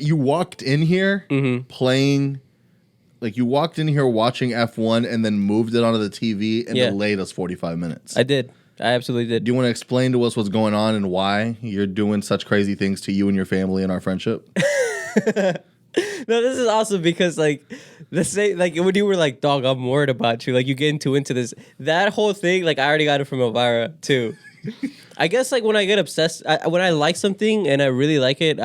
you walked in here playing, like you walked in here watching F1 and then moved it onto the TV and delayed us 45 minutes. I did. I absolutely did. Do you want to explain to us what's going on and why you're doing such crazy things to you and your family and our friendship? No, this is awesome because like the same, like when you were like, dog, I'm worried about you. Like you getting too into this, that whole thing. Like I already got it from Elvira too. I guess like when I get obsessed, when I like something and I really like it,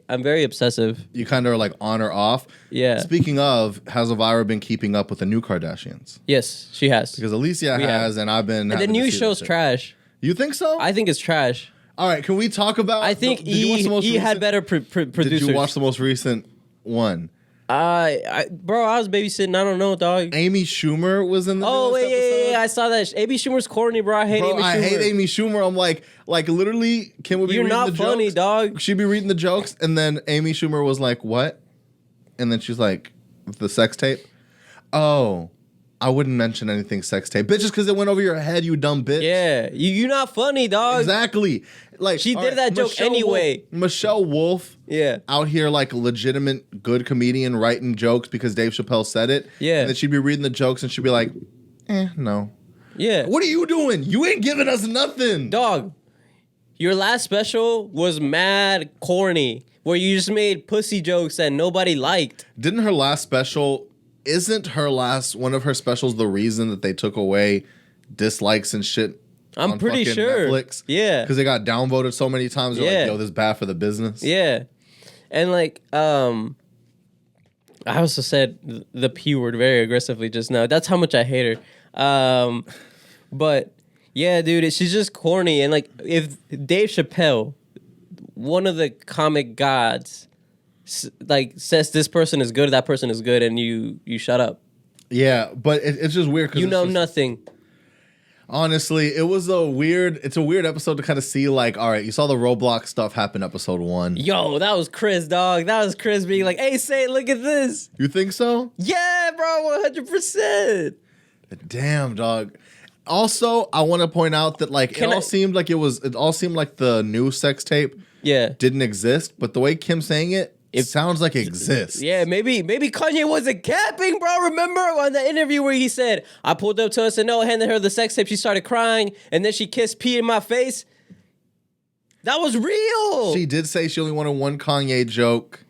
I'm very obsessive. You kind of are like on or off. Yeah. Speaking of, has Elvira been keeping up with the new Kardashians? Yes, she has. Because Alicia has, and I've been. And the new show's trash. You think so? I think it's trash. All right, can we talk about? I think E had better producers. Did you watch the most recent one? Bro, I was babysitting. I don't know, dog. Amy Schumer was in the. Oh wait, yeah, I saw that. Amy Schumer's corny, bro. I hate Amy Schumer. I hate Amy Schumer. I'm like literally, can we be reading the jokes? You're not funny, dog. She'd be reading the jokes, and then Amy Schumer was like, "What?" And then she's like, "The sex tape." Oh, I wouldn't mention anything sex tape, bitch, just because it went over your head, you dumb bitch. Yeah, you're not funny, dog. Exactly. Like she did that joke anyway. Michelle Wolf, out here like a legitimate good comedian writing jokes because Dave Chappelle said it. Yeah, and then she'd be reading the jokes and she'd be like, no. Yeah. What are you doing? You ain't giving us nothing, dog. Your last special was mad corny, where you just made pussy jokes that nobody liked. Didn't her last special? Isn't her last one of her specials the reason that they took away dislikes and shit? I'm pretty sure. Netflix? Yeah. Because they got downvoted so many times. They're like, yo, this is bad for the business. Yeah. And like, I also said the P word very aggressively just now. That's how much I hate her. But yeah, dude, she's just corny. And like, if Dave Chappelle, one of the comic gods, like says this person is good, that person is good, and you shut up. Yeah, but it's just weird because you know nothing. Honestly, it's a weird episode to kind of see, like, all right, you saw the Roblox stuff happen episode 1. Yo, that was Chris, dog. That was Chris being like, hey, Say, look at this. You think so? Yeah, bro, 100%. Damn, dog. Also, I want to point out that like it all seemed like the new sex tape didn't exist, but the way Kim's saying it sounds like it exists. Yeah, maybe Kanye wasn't capping, bro. Remember on the interview where he said, I pulled up to her, SNL, handed her the sex tape, she started crying, and then she kissed P in my face? That was real. She did say she only wanted one Kanye joke.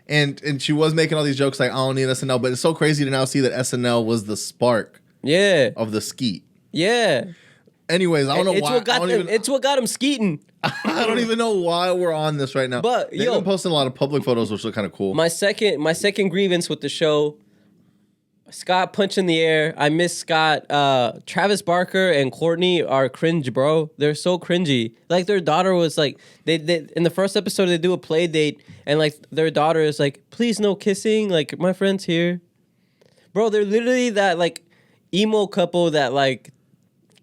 And she was making all these jokes like, I don't need SNL, but it's so crazy to now see that SNL was the spark of the skeet. Yeah. Anyways, I don't know why. It's what got him skeeting. I don't even know why we're on this right now. But they've been posting a lot of public photos, which look kind of cool. My second grievance with the show, Scott punch in the air. I miss Scott. Travis Barker and Courtney are cringe, bro. They're so cringy. Like their daughter was like, they in the first episode they do a play date, and like their daughter is like, please no kissing. Like my friend's here, bro. They're literally that like emo couple that like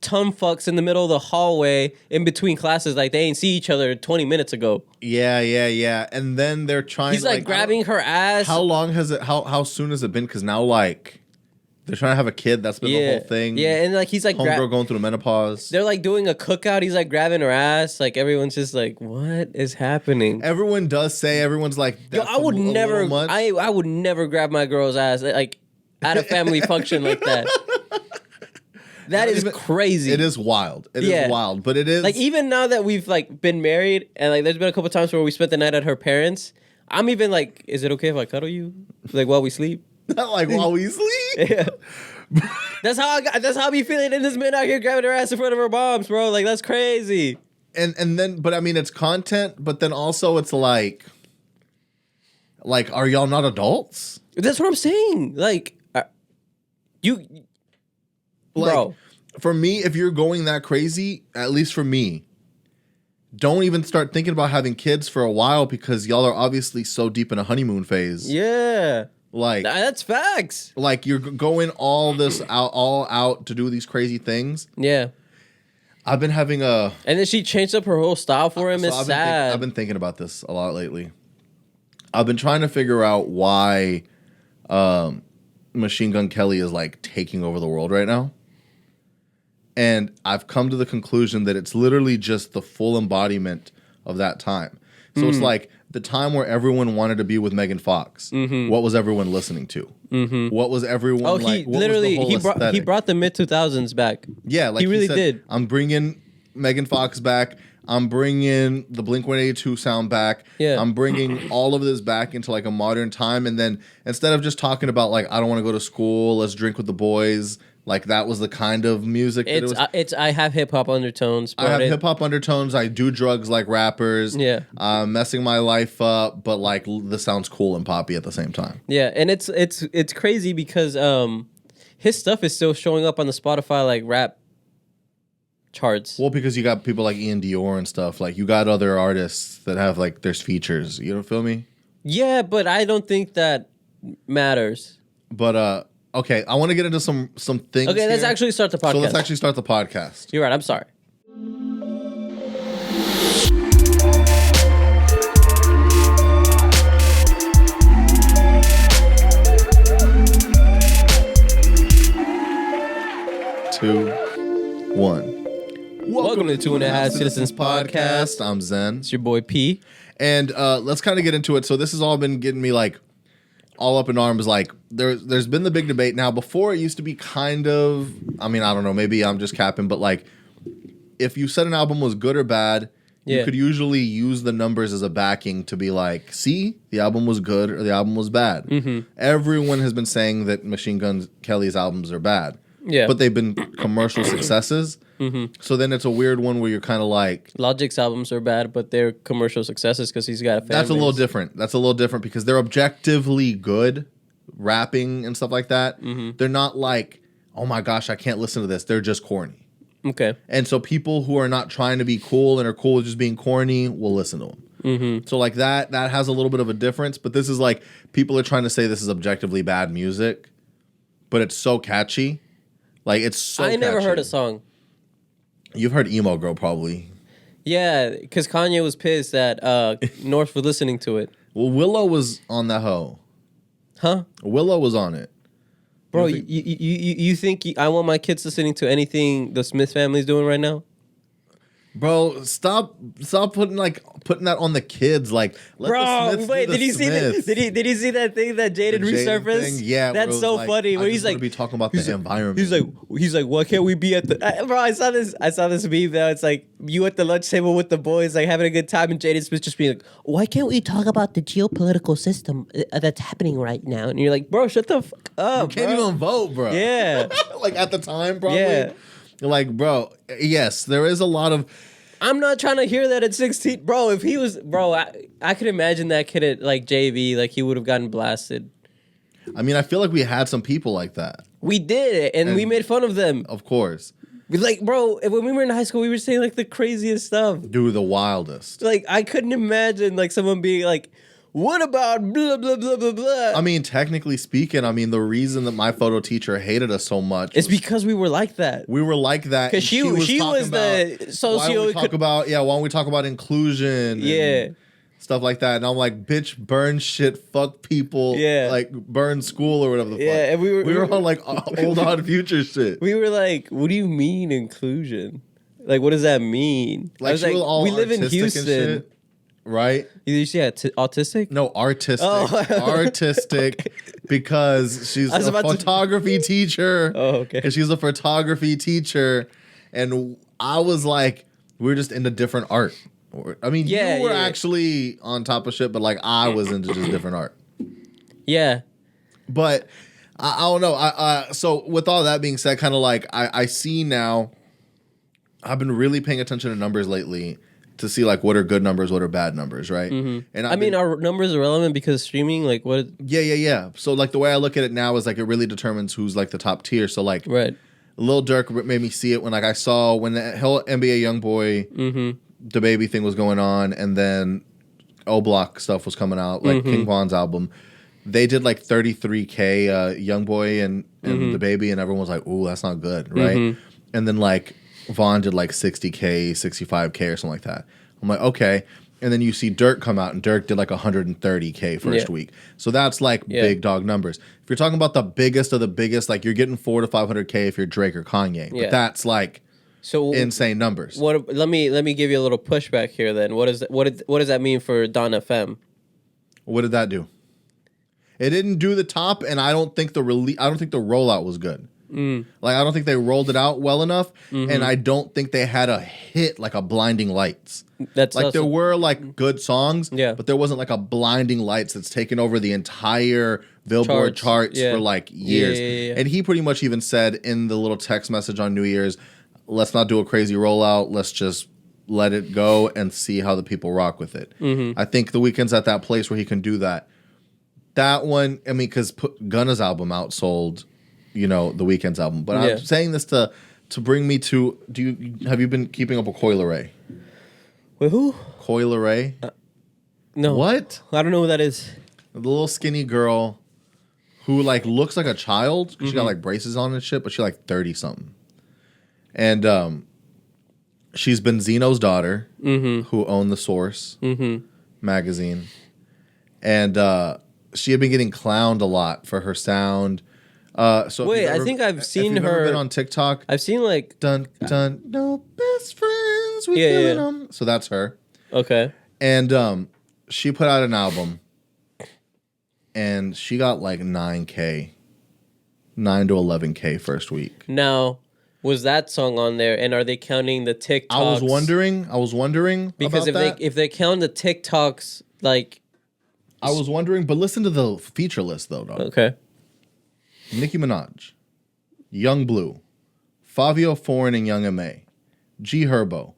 tongue fucks in the middle of the hallway in between classes, like they ain't see each other 20 minutes ago. Yeah. And then they're trying. He's like grabbing her ass. How long has it? How soon has it been? Because now like they're trying to have a kid. That's been the whole thing. Yeah, and like he's like homegirl going through the menopause. They're like doing a cookout. He's like grabbing her ass. Like everyone's just like, what is happening? Everyone does say everyone's like, yo, I would never. I would never grab my girl's ass like at a family function like that. That is crazy. It is wild. It is wild, but it is like even now that we've like been married and like there's been a couple times where we spent the night at her parents. I'm even like, is it okay if I cuddle you like while we sleep? Not like while we sleep. Yeah. That's how I be feeling in this man out here grabbing her ass in front of her moms, bro. Like that's crazy. And then, but I mean, it's content, but then also it's like, are y'all not adults? That's what I'm saying. Like, bro. For me, if you're going that crazy, at least for me, don't even start thinking about having kids for a while because y'all are obviously so deep in a honeymoon phase. Yeah. Like that's facts. Like you're going all out to do these crazy things. Yeah. I've been having and then she changed up her whole style for him. It's sad. I've been thinking about this a lot lately. I've been trying to figure out why Machine Gun Kelly is like taking over the world right now. And I've come to the conclusion that it's literally just the full embodiment of that time. So it's like the time where everyone wanted to be with Megan Fox. What was everyone listening to? What was everyone like? He brought the mid-2000s back. Yeah, like he really did. I'm bringing Megan Fox back. I'm bringing the Blink-182 sound back. Yeah. I'm bringing all of this back into like a modern time. And then instead of just talking about like, I don't want to go to school, let's drink with the boys. Like that was the kind of music that it was. I have hip hop undertones. I have hip hop undertones. I do drugs like rappers. Yeah. Messing my life up, but like this sounds cool and poppy at the same time. Yeah, and it's crazy because his stuff is still showing up on the Spotify like rap charts. Well, because you got people like Ian Dior and stuff. Like you got other artists that have like there's features. You don't feel me? Yeah, but I don't think that matters. But okay, I want to get into some things. Okay, let's actually start the podcast. So let's actually start the podcast. You're right. I'm sorry. Two, one. Welcome to the 2.5 Citizens podcast. I'm Zen. It's your boy P. And let's kind of get into it. So this has all been getting me like all up in arms. Like there's been the big debate. Now before it used to be kind of, I mean, I don't know, maybe I'm just capping, but like if you said an album was good or bad, you could usually use the numbers as a backing to be like, see, the album was good or the album was bad. Everyone has been saying that Machine Gun Kelly's albums are bad. Yeah. But they've been commercial successes. So then it's a weird one where you're kind of like... Logic's albums are bad, but they're commercial successes because he's got a fan That's base. a little different. That's a little different because they're objectively good rapping and stuff like that. They're not like, oh my gosh, I can't listen to this. They're just corny. Okay. And so people who are not trying to be cool and are cool with just being corny will listen to them. So like that has a little bit of a difference. But this is like, people are trying to say this is objectively bad music, but it's so catchy. Like it's so I never catchy. heard a song. You've heard Emo Girl probably. Yeah, because Kanye was pissed that North was listening to it. Well, Willow was on that hoe. Huh? Willow was on it. Bro, you think I want my kids listening to anything the Smith family's doing right now? Bro, stop putting that on the kids. Like, let the Smiths wait, do the did you see Smiths. that? Did you see that thing that Jaden resurfaced? Thing? Yeah, that's so funny. Where he's like, be talking about the environment. He's like, why can't we be at the? Bro, I saw this meme now. It's like you at the lunch table with the boys, like having a good time, and Jaden Smith just being like, why can't we talk about the geopolitical system that's happening right now? And you're like, bro, shut the fuck up. You can't even vote, bro. Yeah, like at the time, probably. Yeah. Like, bro, yes, there is a lot of... I'm not trying to hear that at 16. Bro, if he was... Bro, I could imagine that kid at, like, JV, like, he would have gotten blasted. I mean, I feel like we had some people like that. We did, and we made fun of them. Of course. Like, bro, when we were in high school, we were saying, like, the craziest stuff. Dude, the wildest. Like, I couldn't imagine, like, someone being like... What about blah, blah, blah, blah, blah? I mean, technically speaking, I mean, the reason that my photo teacher hated us so much is because we were like that. We were like that. Because she was the socio... Why don't we talk about inclusion? Yeah. Stuff like that. And I'm like, bitch, burn shit, fuck people. Yeah. Like, burn school or whatever the fuck. Yeah, and we were on, like, old Odd Future shit. We were like, what do you mean inclusion? Like, what does that mean? Like, I was like, we live in Houston. Right? You see autistic? No, artistic. Oh. Artistic because she's a photography teacher. Oh, okay. Because she's a photography teacher. And I was like, we're just into different art. I mean, you were actually on top of shit, but like I was into just different art. Yeah. But I don't know. So with all that being said, kind of like I see now, I've been really paying attention to numbers lately to see like what are good numbers, what are bad numbers, right? And I mean, are numbers irrelevant because streaming, like what? Yeah. So like the way I look at it now is like it really determines who's like the top tier. So like, right. Lil Durk made me see it when like I saw when the whole NBA YoungBoy DABABY thing was going on, and then O Block stuff was coming out, like King Von's album. They did like 33K YoungBoy and DABABY, and everyone was like, "Ooh, that's not good," right? And then like Von did like 60K, 65K or something like that. I'm like, okay. And then you see Dirk come out, and Dirk did like 130K first week. So that's like big dog numbers. If you're talking about the biggest of the biggest, like you're getting 400 to 500K if you're Drake or Kanye. But that's like insane numbers. Let me give you a little pushback here. Then what does that mean for Dawn FM? What did that do? It didn't do the top, and I don't think the rollout was good. Like I don't think they rolled it out well enough, and I don't think they had a hit like a Blinding Lights. That's like there were like good songs, but there wasn't like a Blinding Lights that's taken over the entire Billboard charts for like years. And he pretty much even said in the little text message on New Year's, let's not do a crazy rollout. Let's just let it go and see how the people rock with it. I think The Weeknd's at that place where he can do that. That one, I mean, because Gunna's album outsold, The Weeknd's album. But I'm saying this to bring me to, have you been keeping up with Coi Leray? With who? Coi Leray? No. What? I don't know who that is. The little skinny girl who like looks like a child. She got like braces on and shit, but she's like 30 something. And she's been Zeno's daughter, who owned The Source magazine. And she had been getting clowned a lot for her sound. Wait, I think I've seen her. Ever been on TikTok? I've seen like dun no best friends. We killing them. So that's her. Okay. And she put out an album, and she got like 9K, 9 to 11K first week. Now, was that song on there? And are they counting the TikToks? I was wondering because if they count the TikToks, like. I was wondering, but listen to the feature list though, dog. Okay. Nicki Minaj, Young Blue, Fabio Foreign and Young M.A., G Herbo,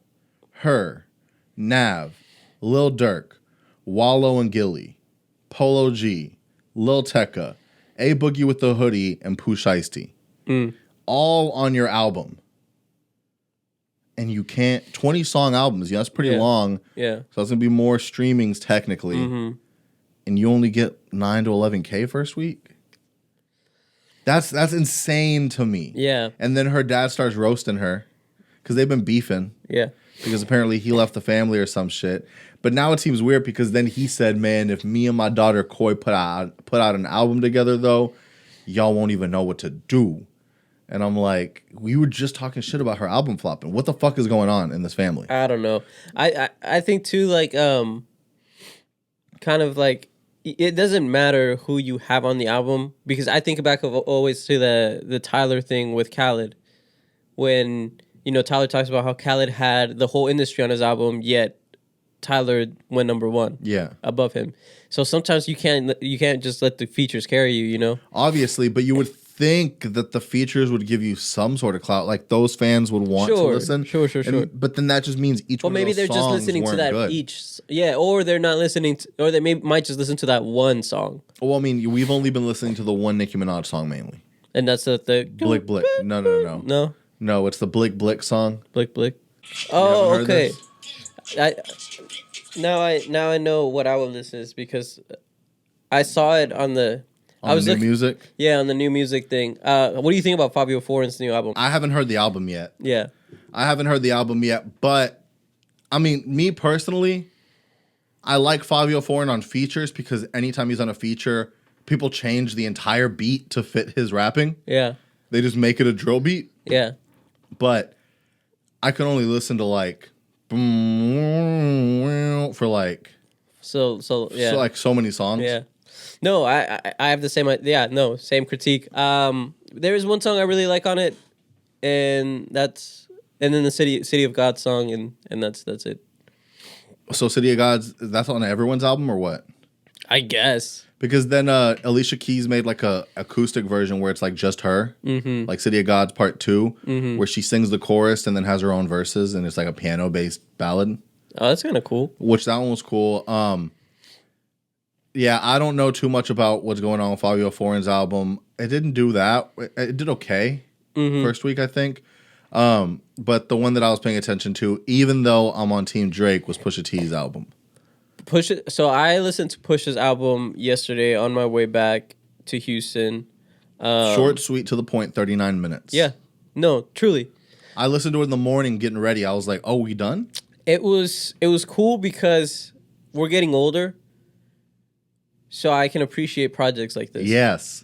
Her, Nav, Lil Durk, Wallow and Gilly, Polo G, Lil Tecca, A Boogie with the Hoodie, and POOH SHIESTY. All on your album. And you can't, 20-song albums, that's pretty long. Yeah. So that's going to be more streamings technically. And you only get 9 to 11K first week? That's insane to me. Yeah. And then her dad starts roasting her because they've been beefing. Yeah. Because apparently he left the family or some shit. But now it seems weird because then he said, man, if me and my daughter Coi put out an album together, though, y'all won't even know what to do. And I'm like, we were just talking shit about her album flopping. What the fuck is going on in this family? I don't know. I think, too, like, kind of like, it doesn't matter who you have on the album, because I think back always to the Tyler thing with Khaled, when Tyler talks about how Khaled had the whole industry on his album, yet Tyler went number one, above him. So sometimes you can't just let the features carry you, Obviously, but you would think that the features would give you some sort of clout, like those fans would want to listen. Sure. But then that just means each one of those songs maybe they're just listening to that good. or they're not listening or they might just listen to that one song. Well, I mean, we've only been listening to the one Nicki Minaj song mainly. And that's the Blick Blick. No, it's the Blick Blick song. Blick Blick. Oh, okay. Now I know what I will listen to, because I saw it on the new music? Yeah, on the new music thing. What do you think about Fabio Foreign's new album? I haven't heard the album yet. Yeah. I haven't heard the album yet, but I mean, me personally, I like Fabio Foreign on features because anytime he's on a feature, people change the entire beat to fit his rapping. Yeah. They just make it a drill beat. Yeah. But I can only listen to like for like so many songs. Yeah. No, I have the same same critique. There is one song I really like on it, and then the City of God song, and that's it. So City of Gods, that's on everyone's album or what? I guess. Because then Alicia Keys made like a acoustic version where it's like just her, like City of Gods Part 2, where she sings the chorus and then has her own verses, and it's like a piano-based ballad. Oh, that's kind of cool. Which that one was cool. Yeah, I don't know too much about what's going on with Fabio Foreign's album. It didn't do that. It did okay first week, I think. But the one that I was paying attention to, even though I'm on Team Drake, was Pusha T's album. So I listened to Push's album yesterday on my way back to Houston. Short, sweet, to the point, 39 minutes. Yeah. No, truly. I listened to it in the morning getting ready. I was like, oh, we done? It was cool because we're getting older. So I can appreciate projects like this. Yes.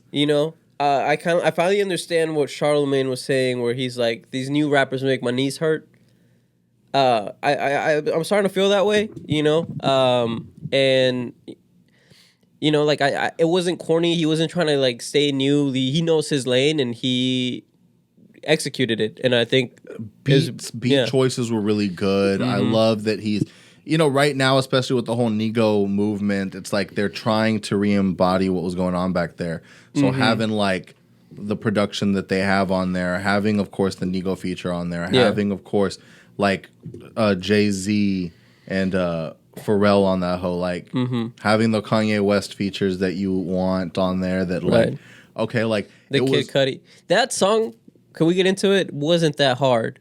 I finally understand what Charlemagne was saying, where he's like, these new rappers make my knees hurt. I'm starting to feel that way, you know. And you know, like it wasn't corny. He wasn't trying to like stay new. He knows his lane and he executed it. And I think beat choices were really good. I love that he's, you know, right now, especially with the whole Nego movement, it's like they're trying to re-embody what was going on back there. So having like the production that they have on there, having of course the Nego feature on there, having of course like Jay-Z and Pharrell on that whole like having the Kanye West features that you want on there, that like okay, like the Kid Cudi. That song, can we get into it? Wasn't that hard.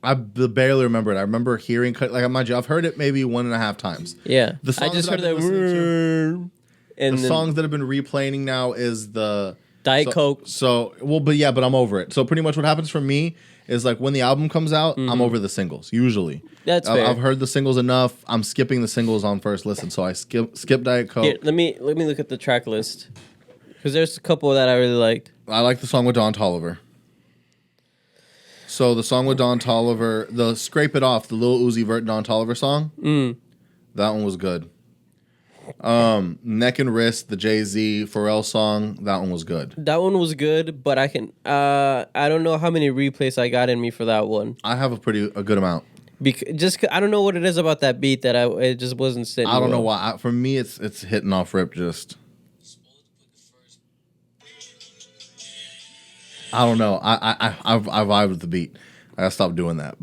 I barely remember it. I remember hearing, like, mind you, I've heard it maybe 1.5 times. Yeah, the songs I just heard that. And the songs that have been replaying now is the Diet Coke. So but I'm over it. So pretty much what happens for me is like when the album comes out, I'm over the singles usually. That's fair. I've heard the singles enough. I'm skipping the singles on first listen, so I skip Diet Coke. Here, let me look at the track list because there's a couple that I really liked. I like the song with Don Toliver. So the song with Don Toliver, the Scrape It Off, the Lil Uzi Vert Don Toliver song, that one was good. Neck and Wrist, the Jay-Z Pharrell song, that one was good. That one was good, but I don't know how many replays I got in me for that one. I have a good amount. I don't know what it is about that beat that it just wasn't sitting. I don't know why. For me, it's hitting off rip. Just I don't know. I vibe with the beat. I gotta stop doing that.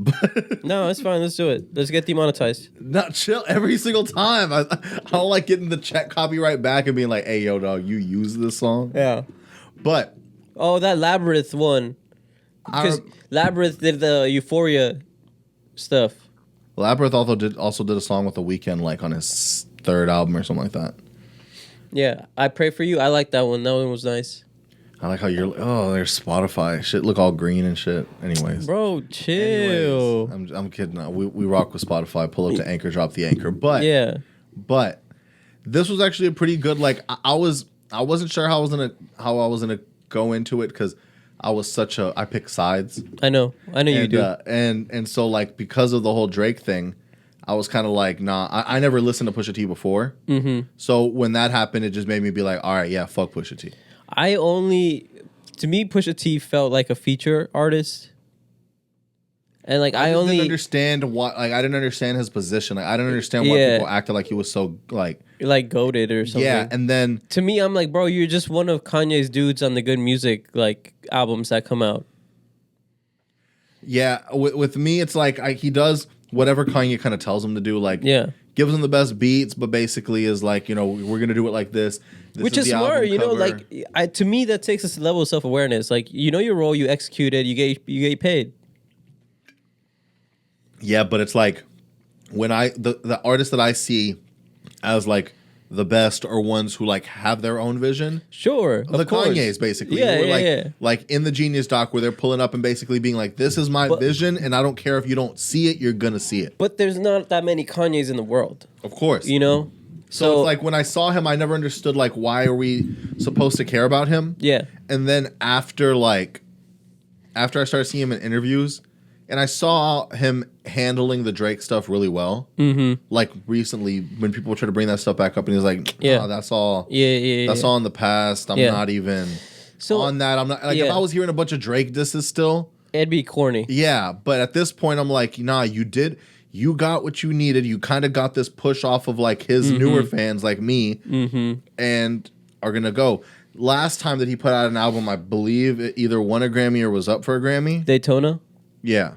No, it's fine. Let's do it. Let's get demonetized. Not chill every single time. I don't like getting the check copyright back and being like, "Hey, yo, dog, you use this song." Yeah. But that Labyrinth one, because Labyrinth did the Euphoria stuff. Labyrinth also did a song with The Weeknd, like on his 3rd album or something like that. Yeah, I Pray For You. I like that one. That one was nice. I like how there's Spotify. Shit look all green and shit. Anyways. Bro, chill. Anyways, I'm kidding. We rock with Spotify. Pull up to Anchor, drop the Anchor. But But this was actually a pretty good, like I wasn't sure how I was gonna go into it because I pick sides. I know you do. And so like because of the whole Drake thing, I was kind of like, nah, I never listened to Pusha T before. So when that happened, it just made me be like, all right, yeah, fuck Pusha T. To me, Pusha T felt like a feature artist. And like I didn't understand I didn't understand his position. Like I didn't understand why people acted like he was so like goated or something. Yeah, and then to me, I'm like, bro, you're just one of Kanye's dudes on the Good Music like albums that come out. Yeah, with me, it's like he does whatever Kanye kind of tells him to do. Like, gives him the best beats, but basically is like, you know, we're gonna do it like this. Which is smart, you know. Like, to me, that takes us to a level of self-awareness. Like, you know your role, you execute it, you get paid. Yeah, but it's like when the artists that I see as like the best are ones who like have their own vision. Sure, the Kanyes basically. Like in the Genius doc where they're pulling up and basically being like, "This is my vision, and I don't care if you don't see it, you're gonna see it." But there's not that many Kanyes in the world. Of course, you know. So it's like when I saw him, I never understood like why are we supposed to care about him? Yeah. And then after I started seeing him in interviews, and I saw him handling the Drake stuff really well. Like recently, when people try to bring that stuff back up, and he's like, "Oh, that's all. That's all in the past. I'm not even on that. I'm not like if I was hearing a bunch of Drake disses still, it'd be corny. Yeah, but at this point, I'm like, nah, you did. You got what you needed. You kind of got this push off of like his newer fans like me, and are gonna go. Last time that he put out an album, I believe it either won a Grammy or was up for a Grammy. Daytona. Yeah.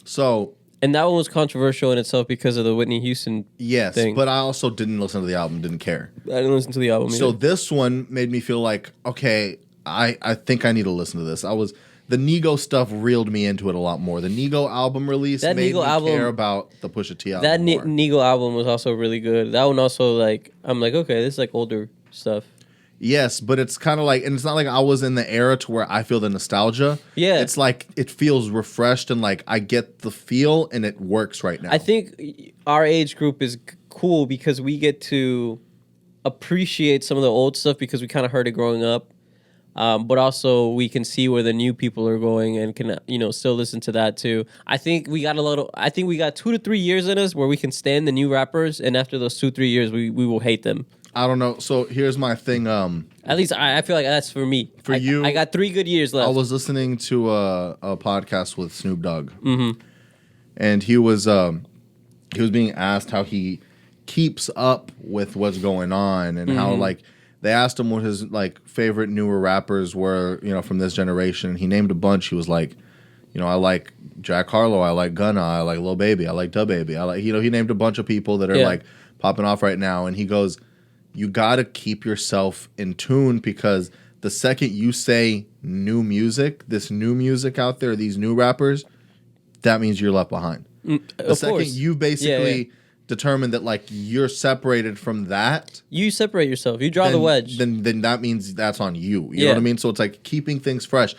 So. And that one was controversial in itself because of the Whitney Houston thing. But I also didn't listen to the album, didn't care. I didn't listen to the album either. So this one made me feel like, okay, I think I need to listen to this. The Nego stuff reeled me into it a lot more. The Nego album release made me care about the Pusha T album. That Nego album was also really good. That one also, like, I'm like, okay, this is like older stuff. Yes, but it's kind of like, and it's not like I was in the era to where I feel the nostalgia. Yeah. It's like, it feels refreshed and like I get the feel and it works right now. I think our age group is cool because we get to appreciate some of the old stuff because we kind of heard it growing up. But also we can see where the new people are going and can still listen to that too. I think we got 2 to 3 years in us where we can stand the new rappers, and after those 2-3 years we will hate them. I don't know. So here's my thing. At least I feel like that's for me. For you, I got 3 good years left. I was listening to a podcast with Snoop Dogg, and he was being asked how he keeps up with what's going on and how like. They asked him what his like favorite newer rappers were, from this generation. He named a bunch. He was like, I like Jack Harlow, I like Gunna, I like Lil Baby, I like DaBaby. I like, he named a bunch of people that are like popping off right now. And he goes, you got to keep yourself in tune, because the second you say new music, this new music out there, these new rappers, that means you're left behind. The second you basically determine that like you're separated from that, you separate yourself, you draw the wedge, then that means that's on you. You know what I mean? So it's like keeping things fresh.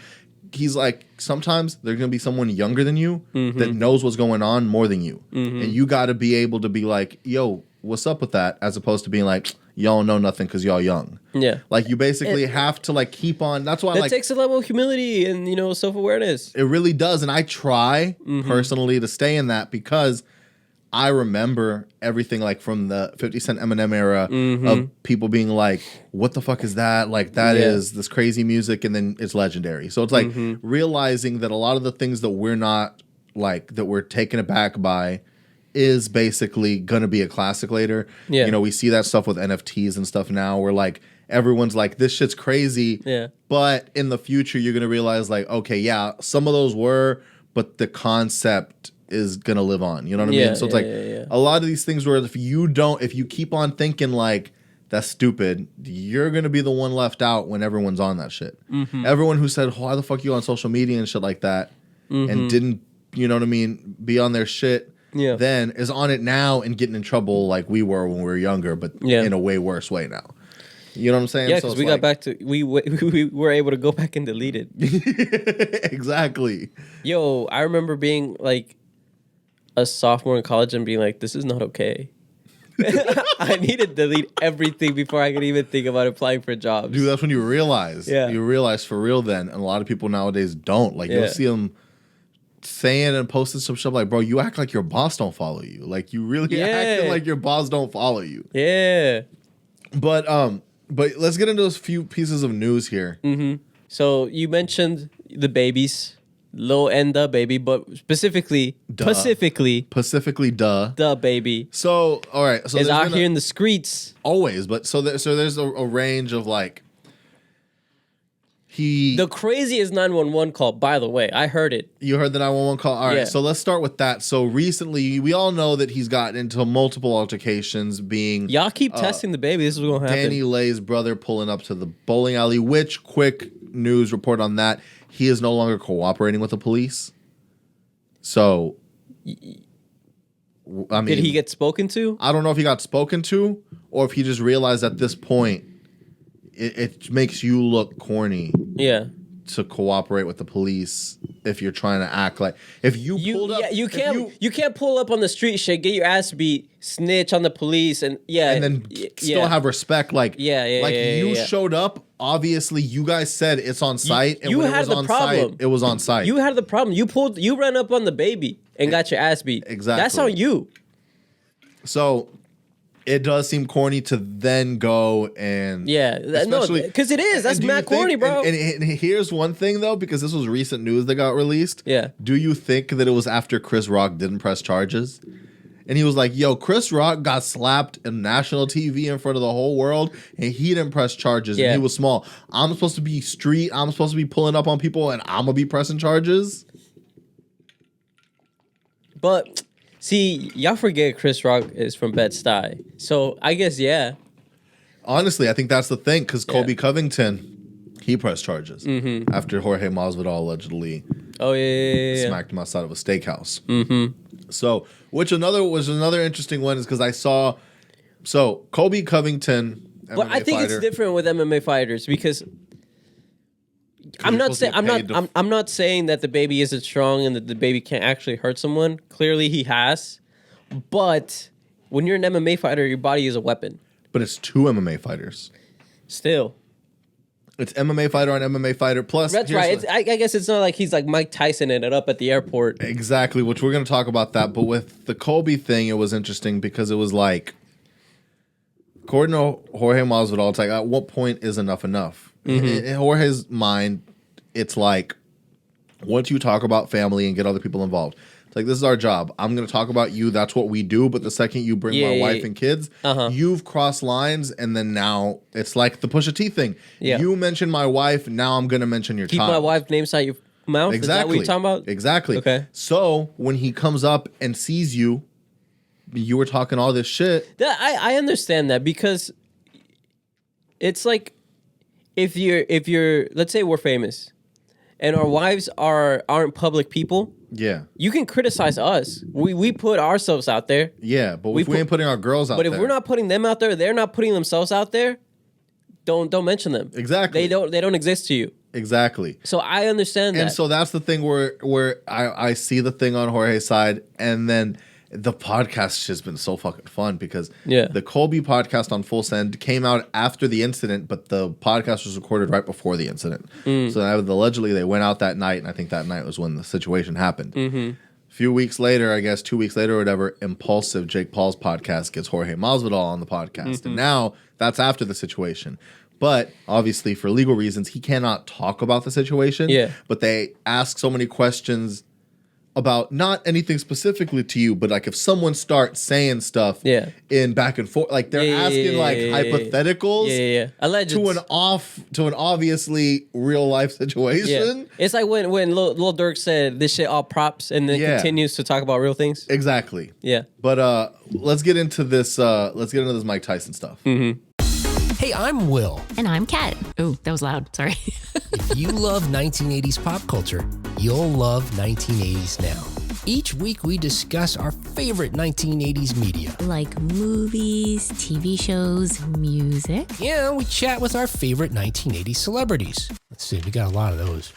He's like, sometimes there's gonna be someone younger than you that knows what's going on more than you, and you got to be able to be like, yo, what's up with that, as opposed to being like, y'all know nothing because y'all young. Like you basically have to like keep on. That's why that takes a level of humility and self-awareness. It really does. And I try personally to stay in that, because I remember everything like from the 50 Cent Eminem era of people being like, what the fuck is that? Like that is this crazy music, and then it's legendary. So it's like realizing that a lot of the things that we're not like, that we're taken aback by, is basically gonna be a classic later. We see that stuff with NFTs and stuff now, where like everyone's like, this shit's crazy. But in the future you're gonna realize like, okay, some of those were, but the concept is gonna live on. You know what I mean? So it's like a lot of these things where if you keep on thinking like that's stupid, you're gonna be the one left out when everyone's on that shit. Everyone who said, why the fuck you on social media and shit like that, and didn't, be on their shit, then is on it now and getting in trouble like we were when we were younger, but in a way worse way now. You know what I'm saying? Yeah, because got back to we were able to go back and delete it. Exactly. Yo, I remember being like a sophomore in college and being like, this is not okay. I need to delete everything before I could even think about applying for jobs. Dude, that's when you realize. You realize for real then. And a lot of people nowadays don't. Like, you'll see them saying and posting some stuff like, bro, you act like your boss don't follow you. Like, you really acting like your boss don't follow you. But let's get into those few pieces of news here. So you mentioned the babies. Lil and DaBaby, but specifically, DaBaby. So, all right, so is out here in the streets always, but so there's a range of like the craziest 911 call. By the way, I heard it. You heard the 911 call. All right, so let's start with that. So recently, we all know that he's gotten into multiple altercations. Being y'all keep testing the baby. This is what's gonna happen. Danny Lay's brother pulling up to the bowling alley. Which quick news report on that? He is no longer cooperating with the police. So, I mean, did he get spoken to? I don't know if he got spoken to or if he just realized at this point it makes you look corny. To cooperate with the police if you're trying to act like if you pulled up. You can't pull up on the street shit, get your ass beat, snitch on the police, and then still have respect. Like you showed up. Obviously, you guys said it's on site, and when it was on site, it was on site. You had the problem. You ran up on the baby and got your ass beat. Exactly. That's on you. So it does seem corny to then go and because it is. That's mad corny, bro. And here's one thing though, because this was recent news that got released. Do you think that it was after Chris Rock didn't press charges? And he was like, yo, Chris Rock got slapped in national TV in front of the whole world, and he didn't press charges, and he was small. I'm supposed to be street. I'm supposed to be pulling up on people, and I'm going to be pressing charges? But, see, y'all forget Chris Rock is from Bed-Stuy. So, I guess, Honestly, I think that's the thing, because Colby Covington, he pressed charges after Jorge Masvidal allegedly smacked him outside of a steakhouse. So, which was another interesting one is because I saw, Colby Covington, MMA but I think fighter, it's different with MMA fighters because I'm not saying that the baby isn't strong and that the baby can't actually hurt someone. Clearly, he has, but when you're an MMA fighter, your body is a weapon. But it's two MMA fighters. Still. It's MMA fighter on MMA fighter. Plus, that's right. I guess it's not like he's like Mike Tyson and it up at the airport. Exactly, which we're going to talk about that. But with the Colby thing, it was interesting because it was like, according to Jorge Masvidal, it's like, at what point is enough enough? In Jorge's mind, it's like, once you talk about family and get other people involved, it's like, this is our job. I'm going to talk about you. That's what we do. But the second you bring my wife and kids, you've crossed lines. And then now it's like the Pusha T thing. Yeah. You mentioned my wife. Now I'm going to mention your child. Keep my wife's name out your mouth? Exactly. Is that what you're talking about? Exactly. Okay. So when he comes up and sees you, you were talking all this shit. I understand that because it's like if you're let's say we're famous and our wives aren't public people. Yeah. You can criticize us. We put ourselves out there. Yeah, but if we ain't putting our girls out there. But if we're not putting them out there, they're not putting themselves out there, don't mention them. Exactly. They don't exist to you. Exactly. So I understand that. And so that's the thing where I see the thing on Jorge's side, and then the podcast has been so fucking fun because the Colby podcast on Full Send came out after the incident, but the podcast was recorded right before the incident. So allegedly they went out that night, and I think that night was when the situation happened. A few weeks later, I guess 2 weeks later or whatever, Impulsive, Jake Paul's podcast, gets Jorge Masvidal on the podcast. And now that's after the situation. But obviously for legal reasons, he cannot talk about the situation. Yeah. But they ask so many questions about not anything specifically to you, but like if someone starts saying stuff in back and forth, like they're asking like hypotheticals to an obviously real life situation. Yeah. It's like when Lil Durk said this shit all props and then continues to talk about real things. Exactly. Yeah. But let's get into this Mike Tyson stuff. Hey, I'm Will. And I'm Kat. Oh, that was loud. Sorry. If you love 1980s pop culture, you'll love 1980s Now. Each week we discuss our favorite 1980s media. Like movies, TV shows, music. Yeah, we chat with our favorite 1980s celebrities. Let's see, we got a lot of those.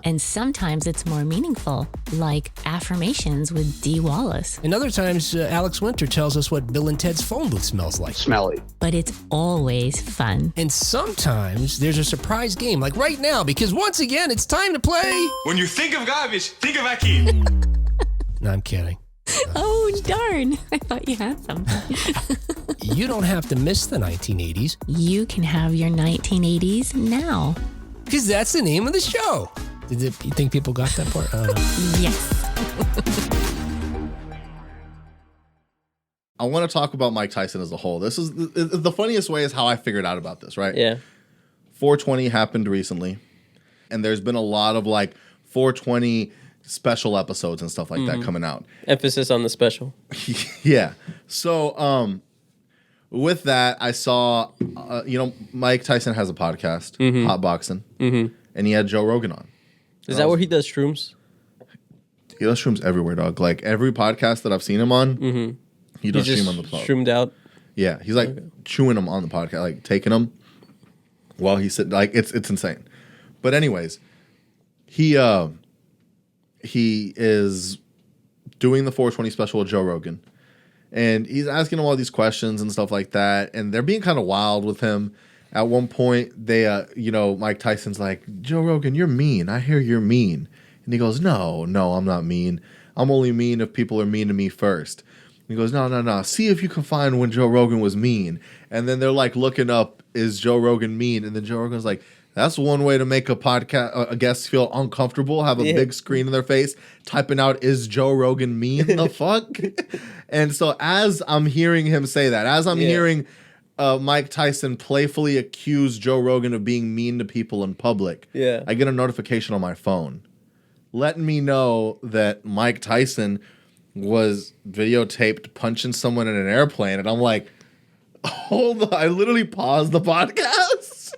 And sometimes it's more meaningful, like Affirmations with Dee Wallace. And other times, Alex Winter tells us what Bill and Ted's phone booth smells like. Smelly. But it's always fun. And sometimes there's a surprise game, like right now, because once again, it's time to play... When you think of garbage, think of Aki. No, I'm kidding. Oh, darn. I thought you had something. You don't have to miss the 1980s. You can have your 1980s now. Because that's the name of the show. You think people got that part? Yes. I want to talk about Mike Tyson as a whole. This is the funniest way is how I figured out about this, right? Yeah. 420 happened recently, and there's been a lot of like 420 special episodes and stuff like that coming out. Emphasis on the special. Yeah. So, with that, I saw, Mike Tyson has a podcast, Hot Boxing, and he had Joe Rogan on. Is that where he does shrooms? He does shrooms everywhere, dog. Like every podcast that I've seen him on, he does shroom on the podcast. Shroomed out? Yeah. He's like chewing them on the podcast, like taking them while he's sitting. Like it's insane. But anyways, he is doing the 420 special with Joe Rogan. And he's asking him all these questions and stuff like that. And they're being kind of wild with him. At one point, Mike Tyson's like, Joe Rogan, you're mean. I hear you're mean. And he goes, no, I'm not mean. I'm only mean if people are mean to me first. And he goes, no. See if you can find when Joe Rogan was mean. And then they're like looking up, is Joe Rogan mean? And then Joe Rogan's like, that's one way to make a guest feel uncomfortable, have a big screen in their face, typing out, is Joe Rogan mean? The fuck? And so as I'm hearing him say that, as I'm hearing Mike Tyson playfully accuse Joe Rogan of being mean to people in public, I get a notification on my phone letting me know that Mike Tyson was videotaped punching someone in an airplane. And I'm like, hold on. I literally paused the podcast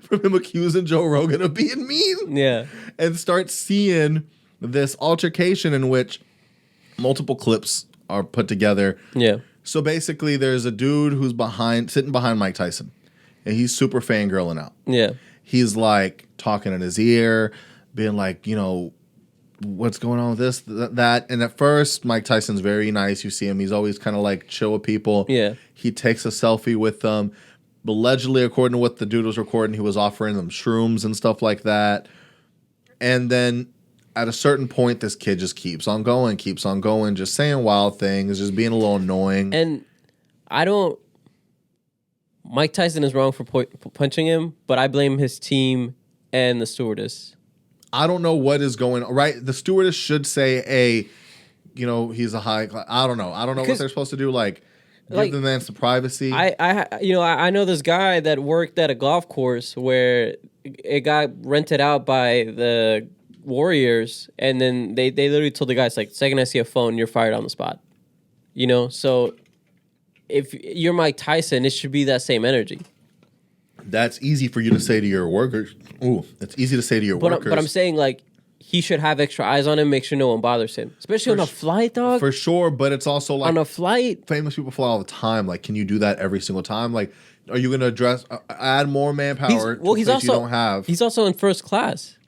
from him accusing Joe Rogan of being mean. Yeah. And start seeing this altercation in which multiple clips are put together. Yeah. So basically there's a dude who's sitting behind Mike Tyson, and he's super fangirling out. Yeah. He's like talking in his ear, being like, what's going on with this, that. And at first, Mike Tyson's very nice. You see him. He's always kind of like chill with people. Yeah. He takes a selfie with them. allegedly, according to what the dude was recording, he was offering them shrooms and stuff like that. And then at a certain point, this kid just keeps on going, just saying wild things, just being a little annoying. And Mike Tyson is wrong for punching him, but I blame his team and the stewardess. I don't know what is going on. Right? The stewardess should say, he's a high class. I don't know what they're supposed to do. Give the man some privacy. I know this guy that worked at a golf course where it got rented out by the Warriors, and then they literally told the guys, like, second I see a phone, you're fired on the spot. So if you're Mike Tyson, it should be that same energy. That's easy for you to say to your workers. Ooh, it's easy to say to your workers. But I'm saying, like, he should have extra eyes on him, make sure no one bothers him. Especially on a flight, dog. For sure, but it's also like... On a flight? Famous people fly all the time. Like, can you do that every single time? Like, are you going to add more manpower to you don't have? He's also in first class.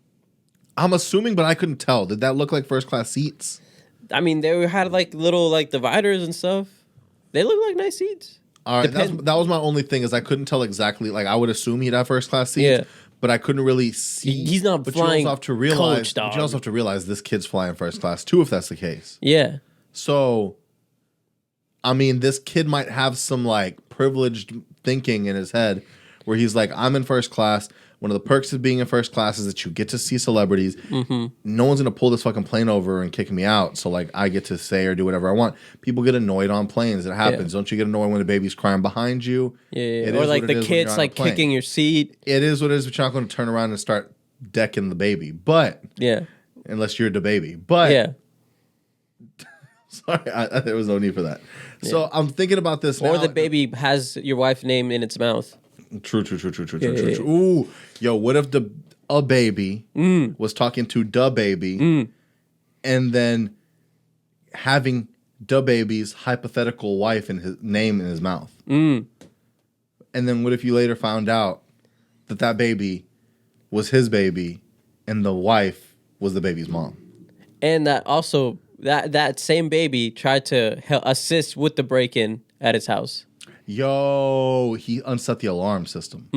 I'm assuming, but I couldn't tell. Did that look like first class seats? I mean, they had, like, little, like, dividers and stuff. They look like nice seats. All right, that was my only thing is I couldn't tell exactly. Like, I would assume he'd have first class seats, but I couldn't really see. He's not flying. You also have to realize this kid's flying first class too, if that's the case. Yeah. So, I mean, this kid might have some like privileged thinking in his head, where he's like, "I'm in first class. One of the perks of being in first class is that you get to see celebrities. Mm-hmm. No one's gonna pull this fucking plane over and kick me out. So like, I get to say or do whatever I want. People get annoyed on planes. It happens. Don't you get annoyed when a baby's crying behind you? Yeah. Or like the kid's like kicking your seat. It is what it is. But you're not going to turn around and start decking the baby. But unless you're DABABY. But sorry, there was no need for that. Yeah. So I'm thinking about this now. Or the baby has your wife's name in its mouth. True. Ooh, yo, what if a baby was talking to DABABY and then having DABABY's hypothetical wife and his name in his mouth? And then what if you later found out that baby was his baby and the wife was the baby's mom? And that also, that same baby tried to assist with the break-in at his house. Yo, he unset the alarm system.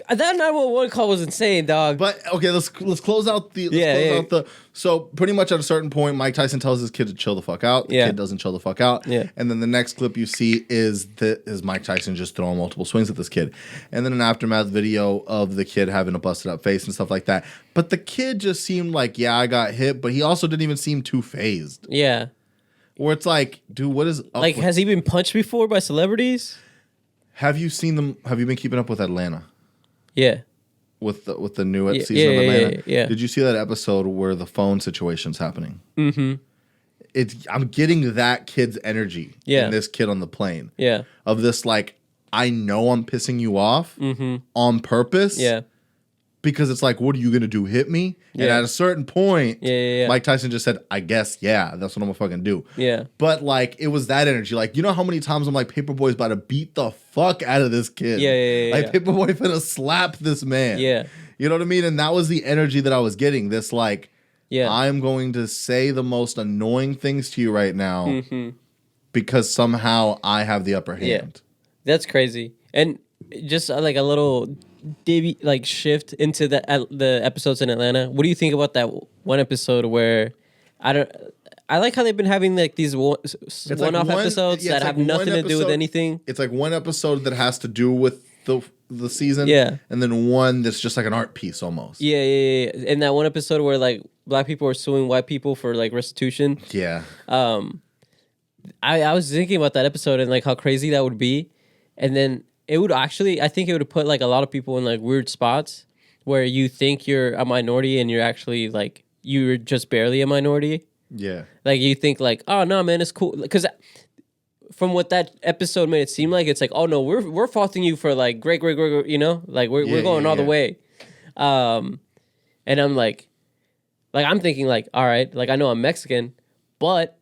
That 911 call was insane, dog. But okay, let's close out the. So pretty much at a certain point, Mike Tyson tells his kid to chill the fuck out. The kid doesn't chill the fuck out. Yeah. And then the next clip you see is Mike Tyson just throwing multiple swings at this kid, and then an aftermath video of the kid having a busted up face and stuff like that. But the kid just seemed like, I got hit, but he also didn't even seem too phased. Yeah. Where it's like, dude, what is up? Like, has he been punched before by celebrities? Have you seen them? Have you been keeping up with Atlanta? Yeah. With the new season of Atlanta? Yeah. Did you see that episode where the phone situation's happening? Mm-hmm. I'm getting that kid's energy in this kid on the plane. Yeah. Of this, like, I know I'm pissing you off on purpose. Yeah. Because it's like, what are you going to do? Hit me? Yeah. And at a certain point, Mike Tyson just said, I guess, that's what I'm going to fucking do. Yeah. But, like, it was that energy. Like, you know how many times I'm like, Paperboy's about to beat the fuck out of this kid? Yeah. Like, Paperboy finna slap this man. Yeah. You know what I mean? And that was the energy that I was getting. This, like, I'm going to say the most annoying things to you right now because somehow I have the upper hand. Yeah. That's crazy. And just, like, a little shift into the episodes in Atlanta. What do you think about that one episode where I like how they've been having like these one-off episodes that have nothing to do with anything. It's like one episode that has to do with the season, and then one that's just like an art piece almost. Yeah. And that one episode where like black people are suing white people for like restitution. Yeah. I was thinking about that episode and like how crazy that would be, and then it would actually, I think it would put like a lot of people in like weird spots where you think you're a minority and you're actually like, you're just barely a minority. Yeah. Like you think like, oh no, man, it's cool. Because from what that episode made it seem like, it's like, oh no, we're faulting you for like great, you know, like we're going all the way. And I'm like I'm thinking like, all right, like I know I'm Mexican, but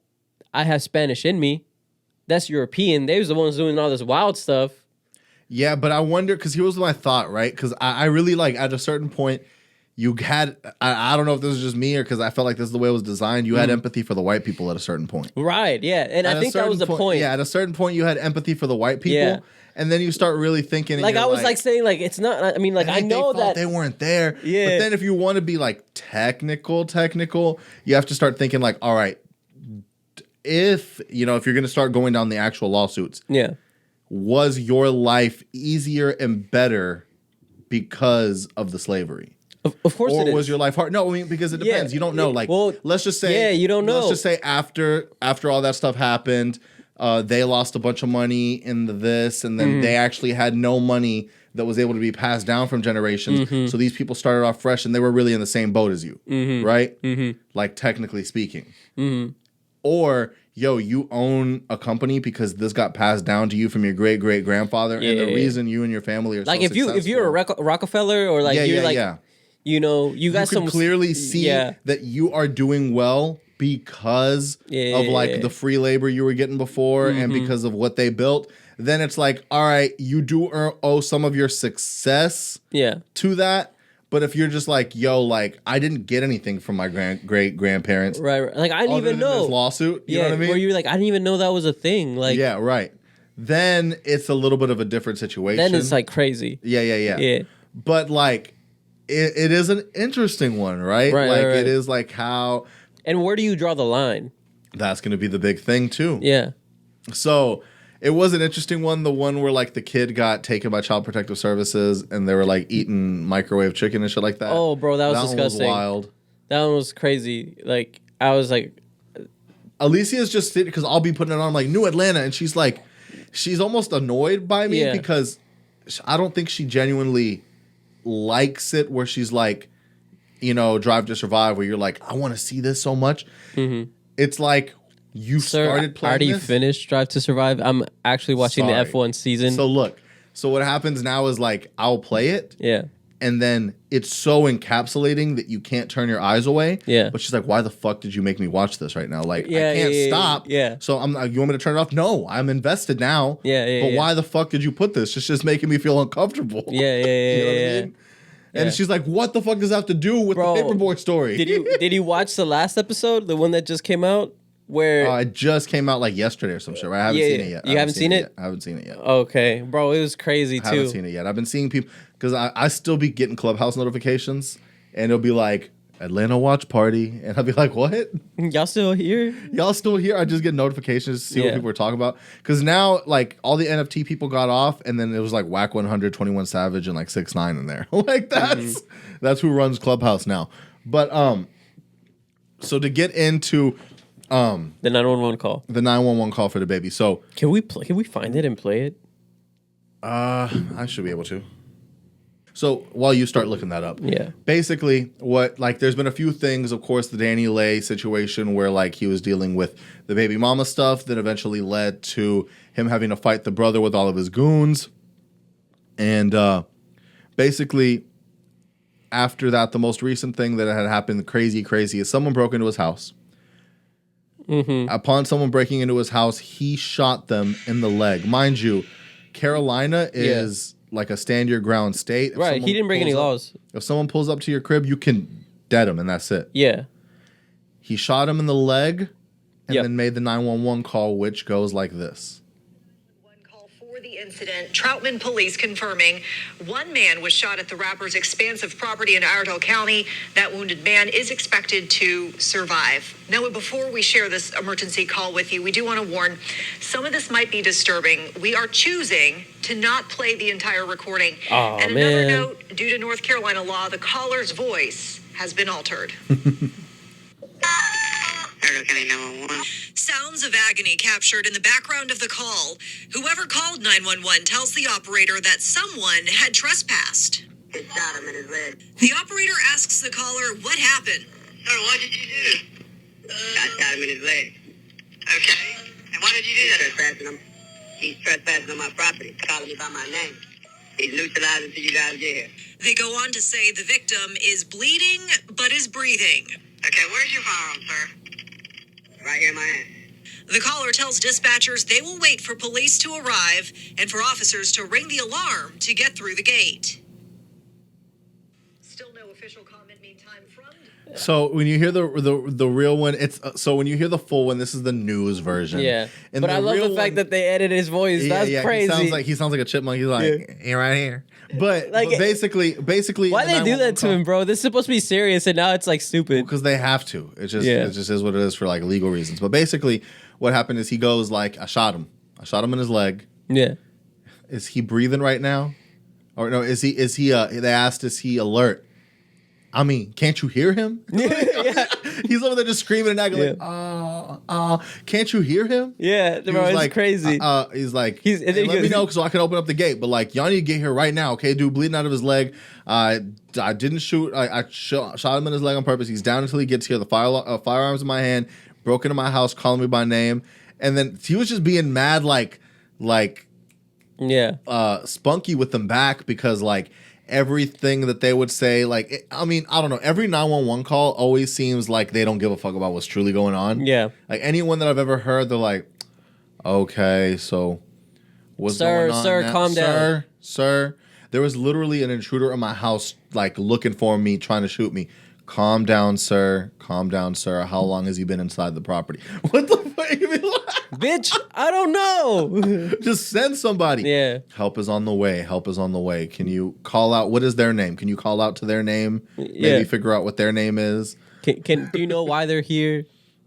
I have Spanish in me. That's European. They was the ones doing all this wild stuff. Yeah, but I wonder, because here was my thought, right? Because I really, like, at a certain point, you had, I don't know if this is just me or because I felt like this is the way it was designed, you had empathy for the white people at a certain point. Right, yeah. And I think that was the point. Yeah, at a certain point, you had empathy for the white people. Yeah. And then you start really thinking. Like I was like saying, like it's not. I mean, like I know that they weren't there. Yeah. But then if you want to be like technical, you have to start thinking like, all right, if you're going to start going down the actual lawsuits, was your life easier and better because of the slavery? Of course, or it is. was your life hard? No, I mean, because it depends. You don't know. Like, let's just say, you don't know. Let's just say after all that stuff happened, they lost a bunch of money in this, and then they actually had no money that was able to be passed down from generations. So these people started off fresh, and they were really in the same boat as you, right? Like technically speaking, or you own a company because this got passed down to you from your great great grandfather, and the reason you and your family are like so if you're a Rockefeller or like you got some clearly see that you are doing well because of like the free labor you were getting before and because of what they built. Then it's like, all right, you do owe some of your success to that. But if you're just like, like I didn't get anything from my great grandparents, right? Like I didn't even know this lawsuit. You know what I mean? Where you're like, I didn't even know that was a thing. Like, right. Then it's a little bit of a different situation. Then it's like crazy. Yeah. But like, it is an interesting one, right? Like it is like how. And where do you draw the line? That's going to be the big thing too. Yeah. So it was an interesting one. The one where like the kid got taken by Child Protective Services and they were like eating microwave chicken and shit like that. Oh, bro, that was disgusting. One was wild. That one was crazy. Like I was like, Alicia's just sitting because I'll be putting it on. I'm like, New Atlanta, and she's like, she's almost annoyed by me because I don't think she genuinely likes it. Where she's like, Drive to Survive, where you're like, I want to see this so much. It's like you started playing already this? finished Drive to Survive. I'm actually watching the F1 season. So what happens now is like I'll play it. Yeah. And then it's so encapsulating that you can't turn your eyes away. Yeah. But she's like, why the fuck did you make me watch this right now? Like, I can't stop. Yeah. So I'm like, you want me to turn it off? No, I'm invested now. But why the fuck did you put this? It's just making me feel uncomfortable. You know what I mean? And she's like, what the fuck does that have to do with the Paperboy story? Did you watch the last episode? The one that just came out? Where it just came out like yesterday or some shit. Right? I haven't seen it yet. You haven't seen it? I haven't seen it yet. Okay, bro, it was crazy too. I haven't seen it yet. I've been seeing people because I still be getting Clubhouse notifications, and it'll be like Atlanta watch party, and I'll be like, what? Y'all still here? Y'all still here? I just get notifications to see what people are talking about because now like all the NFT people got off, and then it was like Whack 100, 21 Savage, and like 6ix9ine in there. Like that's who runs Clubhouse now. But so to get into. The 911 call. The 911 call for DABABY. So can we find it and play it? I should be able to. So while you start looking that up, basically there's been a few things. Of course, the Danny Lay situation where like he was dealing with the baby mama stuff that eventually led to him having to fight the brother with all of his goons, and basically after that, the most recent thing that had happened, crazy, is someone broke into his house. Upon someone breaking into his house, he shot them in the leg. Mind you, Carolina is like a stand your ground state. Right, he didn't break any laws. If someone pulls up to your crib, you can dead him, and that's it. Yeah. He shot him in the leg and then made the 911 call, which goes like this. The incident, Troutman police confirming one man was shot at the rapper's expansive property in Iredell County. That wounded man is expected to survive. Now, before we share this emergency call with you, we do want to warn some of this might be disturbing. We are choosing to not play the entire recording. And another note, due to North Carolina law, the caller's voice has been altered. Sounds of agony captured in the background of the call. Whoever called 911 tells the operator that someone had trespassed. It shot him in his leg. The operator asks the caller what happened. Sir, what did you do? I shot him in his leg. Okay. And why did you do that? Trespassing him. He's trespassing on my property, calling me by my name. He's neutralizing till you guys get here. They go on to say the victim is bleeding but is breathing. Okay, where's your firearm, sir? Right here in my hand. The caller tells dispatchers they will wait for police to arrive and for officers to ring the alarm to get through the gate. Still no official comment meantime from. So when you hear the real one, it's so when you hear the full one, this is the news version. Yeah, and but I love the fact that they edited his voice. That's crazy. He sounds like a chipmunk. He's like, "Ain't right here." But, but basically, why they do that to him, bro? This is supposed to be serious, and now it's like stupid. Because they have to. It just is what it is for like legal reasons. But basically, what happened is he goes like, "I shot him in his leg." Yeah. Is he breathing right now? Or no? Is he? They asked, "Is he alert?" I mean, can't you hear him? Yeah. He's over there just screaming and acting like, can't you hear him? Yeah, bro, it's like, crazy. He's like, let me know so I can open up the gate. But like, y'all need to get here right now, okay? Dude, bleeding out of his leg. I didn't shoot. I shot him in his leg on purpose. He's down until he gets here. The firearms in my hand. Broke into my house, calling me by name. And then he was just being mad, spunky with them back because like, everything that they would say, like, I mean, I don't know. Every 911 call always seems like they don't give a fuck about what's truly going on. Yeah. Like, anyone that I've ever heard, they're like, okay, so what's going on? Sir, calm down. Sir, there was literally an intruder in my house, like, looking for me, trying to shoot me. Calm down, sir. Calm down, sir. How long has he been inside the property? What the fuck? Bitch, I don't know. Just send somebody. Yeah. Help is on the way. Help is on the way. Can you call out? What is their name? Can you call out to their name? Maybe figure out what their name is. Do you know why they're here?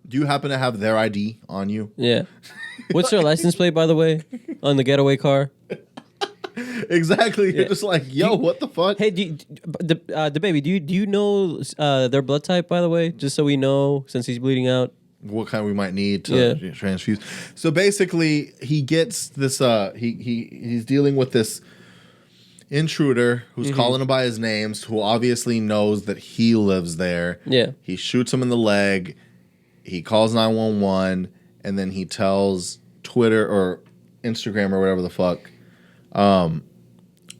Do you happen to have their ID on you? Yeah. What's their license plate, by the way, on the getaway car? Exactly. You're just like, yo, what the fuck? Hey, the baby, do you know their blood type, by the way? Just so we know, since he's bleeding out. What kind we might need to transfuse. So basically, he gets this. He's dealing with this intruder who's calling him by his names, who obviously knows that he lives there. Yeah. He shoots him in the leg. He calls 911, and then he tells Twitter or Instagram or whatever the fuck,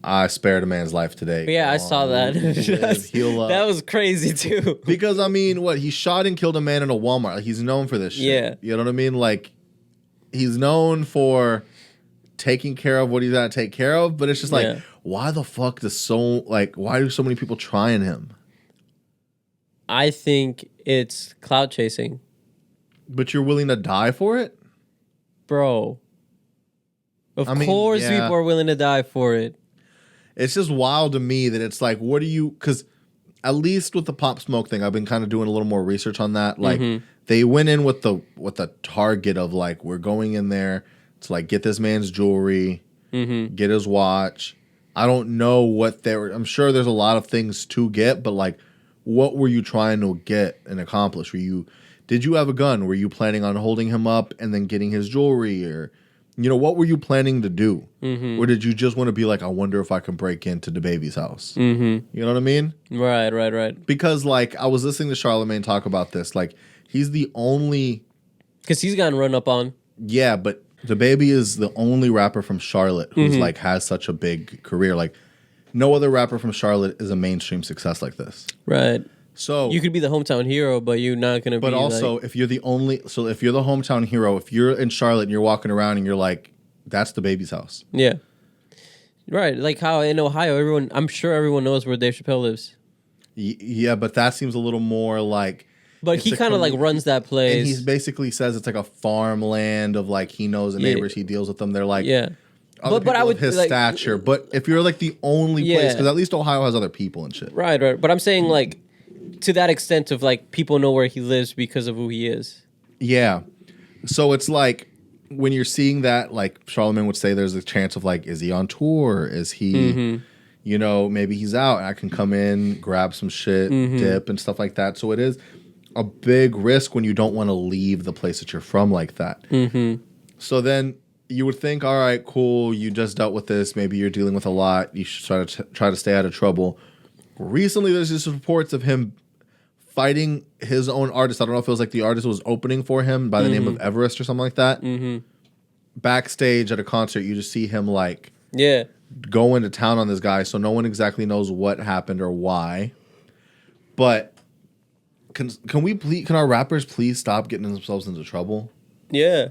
I spared a man's life today. Yeah, I saw that. That was crazy too. Because I mean, he shot and killed a man in a Walmart. Like, he's known for this shit. Yeah. You know what I mean? Like, he's known for taking care of what he's got to take care of, but it's just like, why the fuck why do so many people trying him? I think it's clout chasing. But you're willing to die for it? Bro. Of course people are willing to die for it. It's just wild to me that it's like, what do you... Because at least with the Pop Smoke thing, I've been kind of doing a little more research on that. Like, they went in with the target of, like, we're going in there to, like, get this man's jewelry, get his watch. I don't know what they were... I'm sure there's a lot of things to get, but, like, what were you trying to get and accomplish? Did you have a gun? Were you planning on holding him up and then getting his jewelry? Or... You know, what were you planning to do? Or did you just want to be like, I wonder if I can break into DABABY's house? You know what I mean? Right. Because, like, I was listening to Charlamagne talk about this. Like, he's the only... Because he's gotten run up on. Yeah, but DABABY is the only rapper from Charlotte who's, like, has such a big career. Like, no other rapper from Charlotte is a mainstream success like this. Right. So you could be the hometown hero, but you're not going to be. But also, if you're the hometown hero, if you're in Charlotte and you're walking around and you're like, that's DABABY's house. Yeah. Right. Like how in Ohio, I'm sure everyone knows where Dave Chappelle lives. Yeah, but that seems a little more like. But he kind of like runs that place. And he basically says it's like a farmland of like, he knows the neighbors, he deals with them. They're like, but I would his stature. But if you're like the only place, because at least Ohio has other people and shit. Right. But I'm saying like, to that extent of like people know where he lives because of who he is. Yeah. So it's like when you're seeing that, like Charlamagne would say, there's a chance of like, is he on tour? Is he, you know, maybe he's out and I can come in, grab some shit, dip and stuff like that. So it is a big risk when you don't want to leave the place that you're from like that. So then you would think, all right, cool. You just dealt with this. Maybe you're dealing with a lot. You should try to stay out of trouble. Recently, there's just reports of him fighting his own artist. I don't know if it was like the artist was opening for him by the name of Everest or something like that. Backstage at a concert, you just see him like go into town on this guy. So no one exactly knows what happened or why. But can our rappers please stop getting themselves into trouble? Yeah.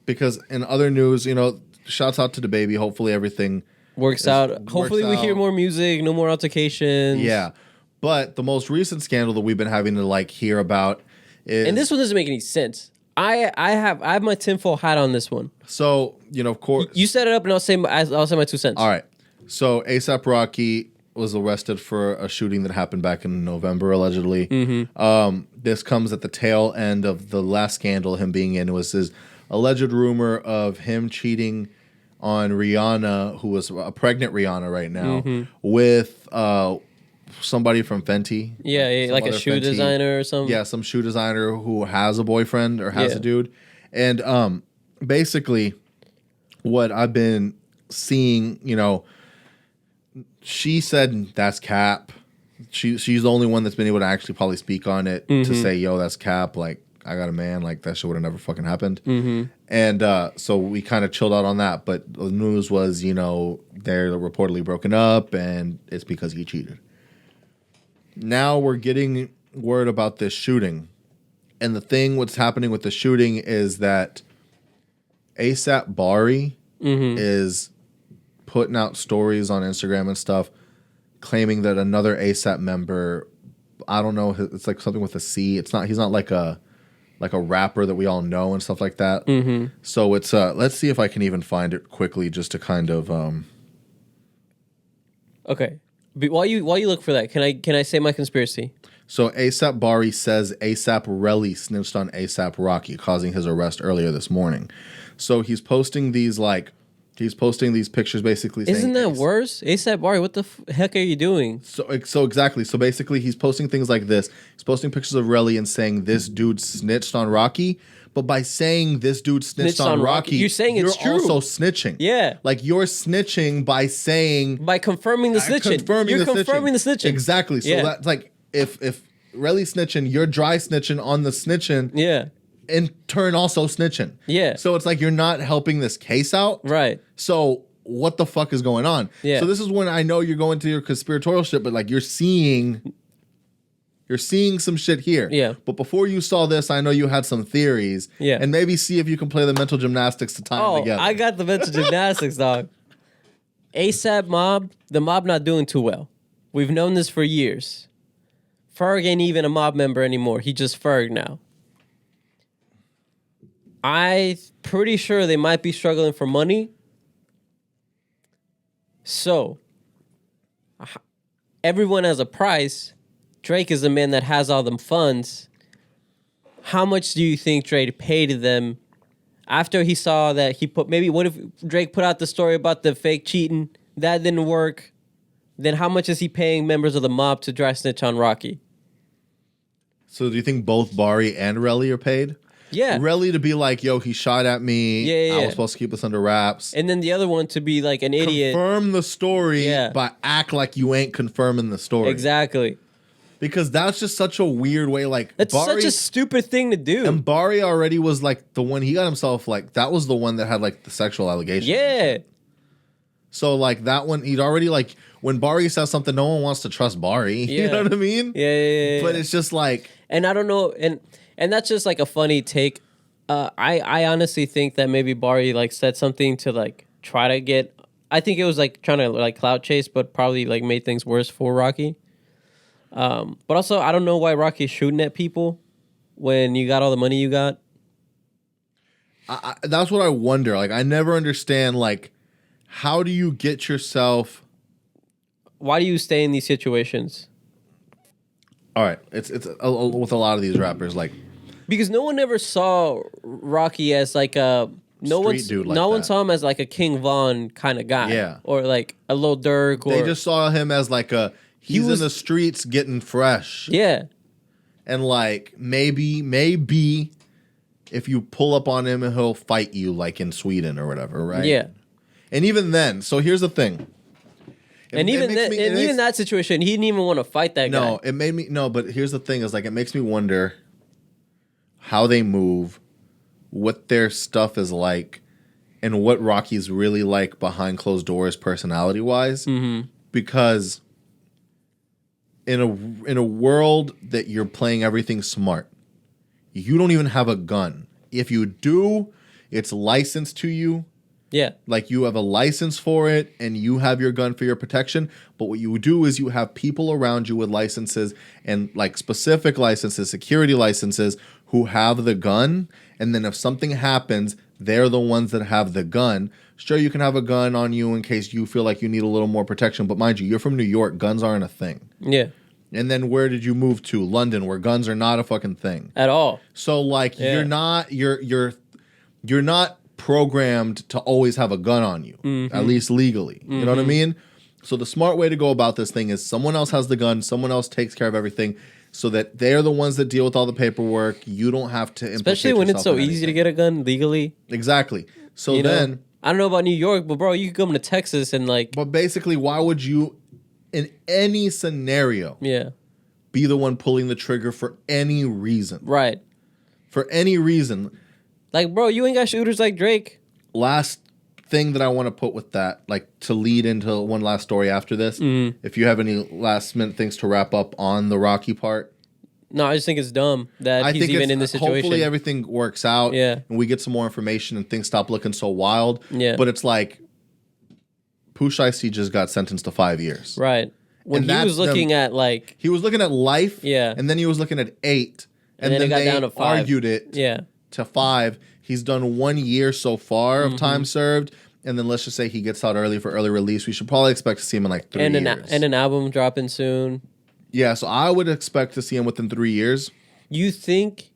Because in other news, you know, shouts out to DABABY. Hopefully everything works out. Hopefully we hear more music, no more altercations. Yeah. But the most recent scandal that we've been having to like hear about is, and this one doesn't make any sense. I have my tinfoil hat on this one. So, you know, of course, you set it up, and I'll say my 2 cents. All right. So A$AP Rocky was arrested for a shooting that happened back in November, allegedly. Mm-hmm. This comes at the tail end of the last scandal him being in. It was his alleged rumor of him cheating on Rihanna, who was a pregnant Rihanna right now, with somebody from Fenty. Yeah, like a shoe designer or something. Yeah, some shoe designer who has a boyfriend or has a dude. And basically what I've been seeing, you know, she said that's cap. She's the only one that's been able to actually probably speak on it to say, yo, that's cap. Like, I got a man. Like, that shit would have never fucking happened. And so we kind of chilled out on that. But the news was, you know, they're reportedly broken up and it's because he cheated. Now we're getting word about this shooting. And the thing what's happening with the shooting is that A$AP Bari is putting out stories on Instagram and stuff claiming that another A$AP member, I don't know, it's like something with a C. He's not like a rapper that we all know and stuff like that. So it's let's see if I can even find it quickly just to kind of Okay. But while you look for that, can I say my conspiracy? So A$AP Bari says A$AP Relly snitched on A$AP Rocky, causing his arrest earlier this morning. So he's posting these pictures basically saying... Isn't that worse? A$AP Bari, what the heck are you doing? So exactly. So basically he's posting things like this. He's posting pictures of Relly and saying this dude snitched on Rocky. But by saying this dude snitched on Rocky, you're saying it's true. You're also snitching. Yeah. Like you're snitching by saying... By confirming the snitching. You're confirming the snitching. Exactly. So that's like if Relly snitching, you're dry snitching on the snitching. Yeah. In turn also snitching. Yeah. So it's like you're not helping this case out. Right. So what the fuck is going on? Yeah. So this is when I know you're going to your conspiratorial shit, but like you're seeing some shit here. Yeah. But before you saw this, I know you had some theories. Yeah. And maybe see if you can play the mental gymnastics to tie them together. I got the mental gymnastics, dog. A$AP mob, the mob not doing too well. We've known this for years. Ferg ain't even a mob member anymore. He just Ferg now. I'm pretty sure they might be struggling for money. So, everyone has a price. Drake is the man that has all them funds. How much do you think Drake paid them after he saw that what if Drake put out the story about the fake cheating? That didn't work. Then how much is he paying members of the mob to dry snitch on Rocky? So do you think both Bari and Relly are paid? Yeah. Relly to be like, yo, he shot at me. Yeah. I was supposed to keep this under wraps. And then the other one to be like an idiot. Confirm the story, but act like you ain't confirming the story. Exactly. Because that's just such a weird way. Like that's such a stupid thing to do. And Bari already was like the one he got himself like that was the one that had like the sexual allegations. Yeah. So like that one, he'd already like when Bari says something, no one wants to trust Bari. Yeah. You know what I mean? Yeah. But it's just like, and I don't know, and that's just like a funny take. I honestly think that maybe Bari like said something to like try to get. I think it was like trying to like clout chase, but probably like made things worse for Rocky. But also, I don't know why Rocky's shooting at people when you got all the money you got. That's what I wonder. Like, I never understand, like, how do you get yourself... Why do you stay in these situations? All right. It's with a lot of these rappers, like... Because no one ever saw Rocky as like a... No one saw him as like a King Von kind of guy. Yeah. Or like a Lil Durk. Or, they just saw him as like a... He's in the streets getting fresh. Yeah. And like, maybe if you pull up on him, he'll fight you like in Sweden or whatever, right? Yeah. And even then, so here's the thing. Even that situation, he didn't even want to fight that guy. No, it made me... No, but here's the thing is like, it makes me wonder how they move, what their stuff is like, and what Rocky's really like behind closed doors personality-wise. Mm-hmm. Because... In a world that you're playing everything smart, you don't even have a gun. If you do, it's licensed to you. Yeah. Like you have a license for it and you have your gun for your protection. But what you do is you have people around you with licenses and like specific licenses, security licenses who have the gun. And then if something happens, they're the ones that have the gun. Sure, you can have a gun on you in case you feel like you need a little more protection. But mind you, you're from New York. Guns aren't a thing. Yeah. And then where did you move to? London, where guns are not a fucking thing. At all. So like you're not programmed to always have a gun on you, at least legally. You know what I mean? So the smart way to go about this thing is someone else has the gun, someone else takes care of everything so that they're the ones that deal with all the paperwork. You don't have to implicate especially when it's so in easy to get a gun legally. Exactly. So you then... know, I don't know about New York, but bro, you could come to Texas and like... But basically, why would you, in any scenario, be the one pulling the trigger for any reason? Right. For any reason. Like, bro, you ain't got shooters like Drake. Last thing that I want to put with that, like to lead into one last story after this, if you have any last minute things to wrap up on the Rocky part. No, I just think it's dumb that he's even in this situation. Hopefully everything works out and we get some more information and things stop looking so wild. Yeah. But it's like, POOH SHIESTY just got sentenced to 5 years. Right. When he was looking at like... He was looking at life. Yeah. And then he was looking at 8. And then it got they down to 5. Argued it to 5. He's done 1 year so far of time served. And then let's just say he gets out early for early release. We should probably expect to see him in like 3 years. And an album dropping soon. Yeah, so I would expect to see him within 3 years. You think...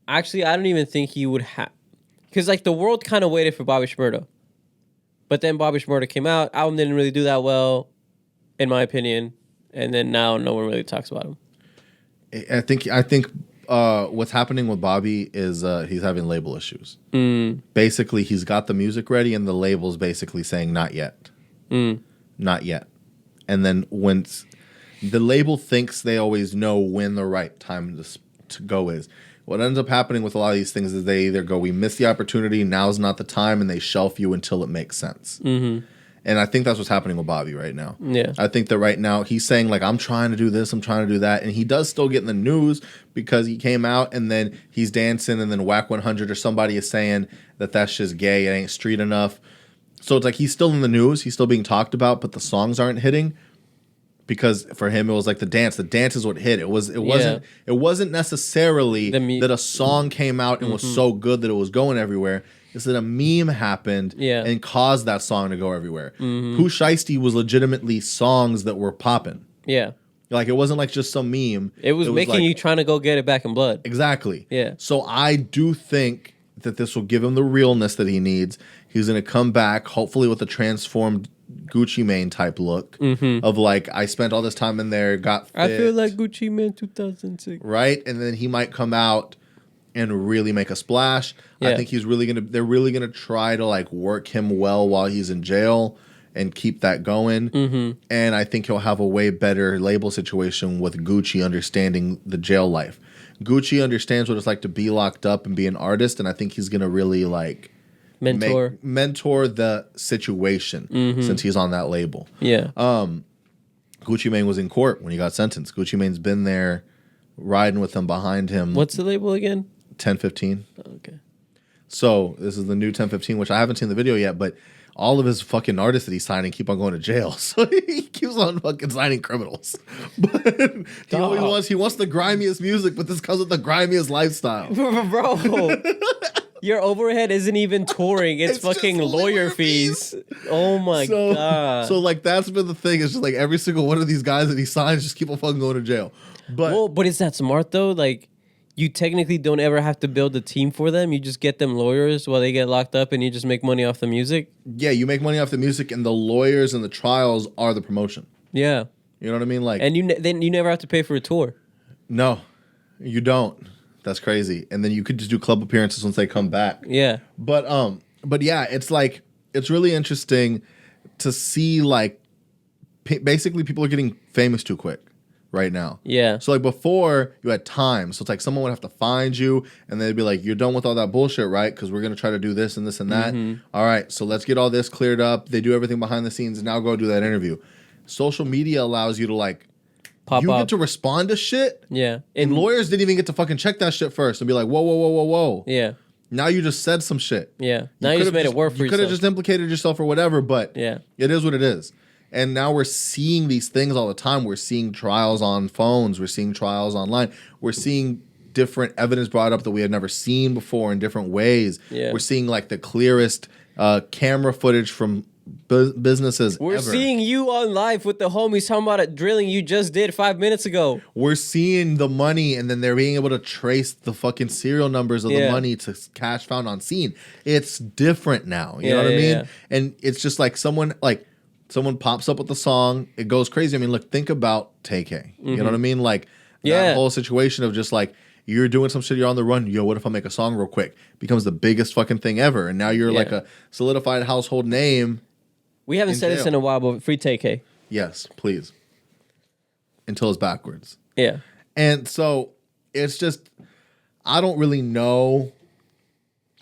Actually, I don't even think he would have... Because like the world kind of waited for Bobby Shmurda. But then Bobby Shmurda came out. Album didn't really do that well, in my opinion. And then now no one really talks about him. I think what's happening with Bobby is he's having label issues. Basically, he's got the music ready, and the label's basically saying not yet. Not yet. And then when the label thinks they always know when the right time to go is. What ends up happening with a lot of these things is they either go, we missed the opportunity, now's not the time, and they shelf you until it makes sense. And I think that's what's happening with Bobby right now. Yeah. I think that right now he's saying, like, I'm trying to do this, I'm trying to do that. And he does still get in the news because he came out and then he's dancing and then Whack 100 or somebody is saying that that's just gay, it ain't street enough. So it's like he's still in the news, he's still being talked about, but the songs aren't hitting. Because for him it was like the dance. The dance is what hit. It wasn't necessarily that a song came out and was so good that it was going everywhere. It's that a meme happened and caused that song to go everywhere. POOH SHIESTY was legitimately songs that were popping. Yeah. Like it wasn't like just some meme. It was making like, you trying to go get it back in blood. Exactly. Yeah. So I do think that this will give him the realness that he needs. He's going to come back, hopefully with a transformed Gucci Mane type look of like, I spent all this time in there, got fit. I feel like Gucci Mane 2006. Right? And then he might come out and really make a splash. I think they're really going to try to like work him well while he's in jail and keep that going. And I think he'll have a way better label situation with Gucci understanding the jail life. Gucci understands what it's like to be locked up and be an artist, and I think he's going to really like mentor the situation since he's on that label. Yeah. Gucci Mane was in court when he got sentenced. Gucci Mane's been there riding with him behind him. What's the label again? 1015. Okay. So this is the new 1015, which I haven't seen the video yet, but all of his fucking artists that he's signing keep on going to jail. So he keeps on fucking signing criminals. But he wants the grimiest music, but this comes with the grimiest lifestyle. Bro. Your overhead isn't even touring. It's fucking lawyer fees. Oh my God. So like that's been the thing. It's just like every single one of these guys that he signs just keep on fucking going to jail. But is that smart though? Like you technically don't ever have to build a team for them. You just get them lawyers while they get locked up and you just make money off the music. Yeah, you make money off the music and the lawyers and the trials are the promotion. Yeah. You know what I mean? Like, and then you never have to pay for a tour. No, you don't. That's crazy. And then you could just do club appearances once they come back. Yeah. But yeah, it's like, it's really interesting to see like, basically people are getting famous too quick right now. Yeah. So like before you had time. So it's like someone would have to find you and they'd be like, you're done with all that bullshit, right? Because we're going to try to do this and this and that. All right. So let's get all this cleared up. They do everything behind the scenes and now go do that interview. Social media allows you to like, pop up. Get to respond to shit. Yeah. And lawyers didn't even get to fucking check that shit first and be like, whoa. Yeah. Now you just said some shit. Yeah. Now you just made it work for yourself. You could have just implicated yourself or whatever, but it is what it is. And now we're seeing these things all the time. We're seeing trials on phones. We're seeing trials online. We're seeing different evidence brought up that we had never seen before in different ways. Yeah. We're seeing like the clearest camera footage from businesses We're ever. Seeing you on live with the homies talking about a drilling you just did 5 minutes ago. We're seeing the money, and then they're being able to trace the fucking serial numbers of the money to cash found on scene. It's different now. You know what I mean? Yeah. And it's just like someone pops up with the song, it goes crazy. I mean, look, think about TAHC. You know what I mean? Like that whole situation of just like, you're doing some shit, you're on the run. Yo, what if I make a song real quick? Becomes the biggest fucking thing ever. And now you're like a solidified household name. We haven't said this in a while, but free TAHC. Yes, please. Until it's backwards. Yeah. And so it's just, I don't really know.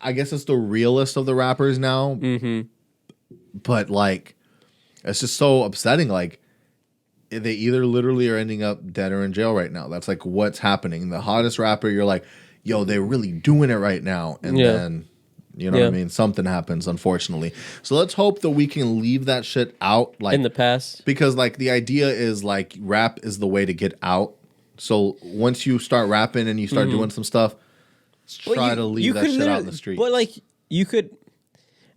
I guess it's the realest of the rappers now. Mm-hmm. But like, it's just so upsetting. Like, they either literally are ending up dead or in jail right now. That's like what's happening. The hottest rapper, you're like, yo, they're really doing it right now. And then, you know what I mean? Something happens, unfortunately. So let's hope that we can leave that shit out. Like in the past. Because like the idea is like rap is the way to get out. So once you start rapping and you start doing some stuff, try to leave that shit out in the street. But like you could,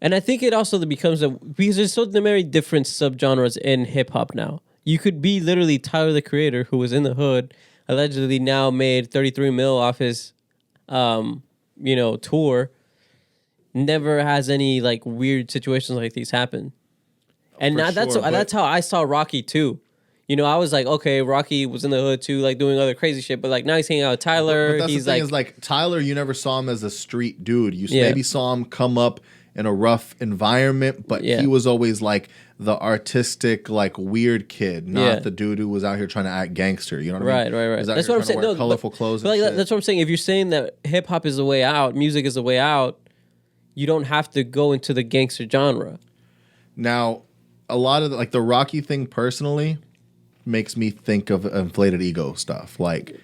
and I think it also becomes because there's so many different subgenres in hip hop now. You could be literally Tyler, the Creator, who was in the hood, allegedly now made 33 mil off his, tour. Never has any like weird situations like these happen, and now that's how I saw Rocky too. You know, I was like, okay, Rocky was in the hood too, like doing other crazy shit, but like now he's hanging out with Tyler. But that's he's the thing is like Tyler, you never saw him as a street dude. You maybe saw him come up in a rough environment, but he was always like the artistic, like weird kid, not the dude who was out here trying to act gangster. You know what I mean? Right. That's what I'm saying. No, colorful clothes. But like, that's what I'm saying. If you're saying that hip hop is the way out, music is the way out, you don't have to go into the gangster genre. Now, a lot of the Rocky thing personally makes me think of inflated ego stuff. Like,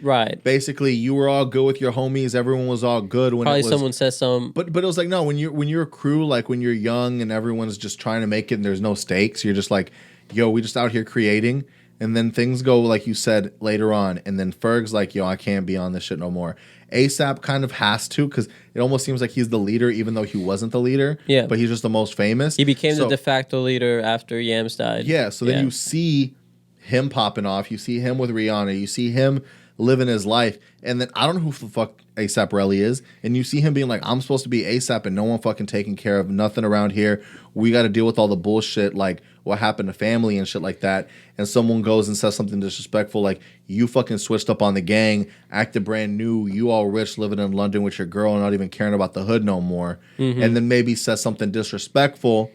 basically, you were all good with your homies. Everyone was all good when probably someone says something. But it was like, no, when you're a crew, like when you're young and everyone's just trying to make it and there's no stakes, you're just like, yo, we just out here creating. And then things go like you said later on. And then Ferg's like, yo, I can't be on this shit no more. ASAP kind of has to, because it almost seems like he's the leader, even though he wasn't the leader. Yeah. But he's just the most famous. He became the de facto leader after Yams died. Yeah. So then you see him popping off. You see him with Rihanna. You see him living his life. And then I don't know who the fuck A$AP Relly is. And you see him being like, I'm supposed to be ASAP and no one fucking taking care of nothing around here. We got to deal with all the bullshit, like what happened to family and shit like that. And someone goes and says something disrespectful, like, you fucking switched up on the gang, acted brand new, you all rich, living in London with your girl and not even caring about the hood no more. Mm-hmm. And then maybe says something disrespectful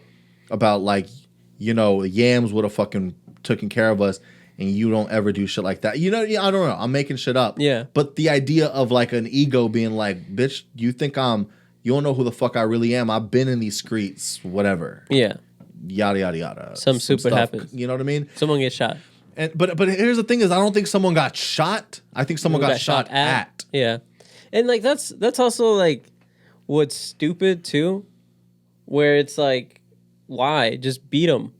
about like, Yams would have fucking taken care of us, and you don't ever do shit like that. I don't know. I'm making shit up. Yeah. But the idea of like an ego being like, bitch, you don't know who the fuck I really am. I've been in these streets, whatever. Yeah. Yada, yada, yada. Some stupid happens. You know what I mean? Someone gets shot. But here's the thing is, I don't think someone got shot. I think someone got shot at. Yeah. And like, that's also like what's stupid too, where it's like, why? Just beat him.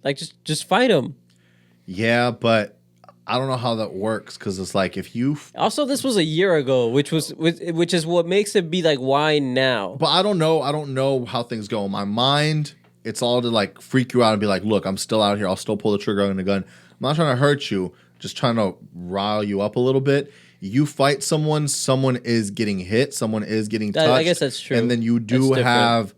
Like, just fight him. Yeah, but I don't know how that works, because it's like if you... Also, this was a year ago, which is what makes it be like, why now? But I don't know how things go. In my mind, it's all to like freak you out and be like, look, I'm still out here. I'll still pull the trigger on the gun. I'm not trying to hurt you, just trying to rile you up a little bit. You fight someone is getting hit, someone is getting touched. I guess that's true. And then you do have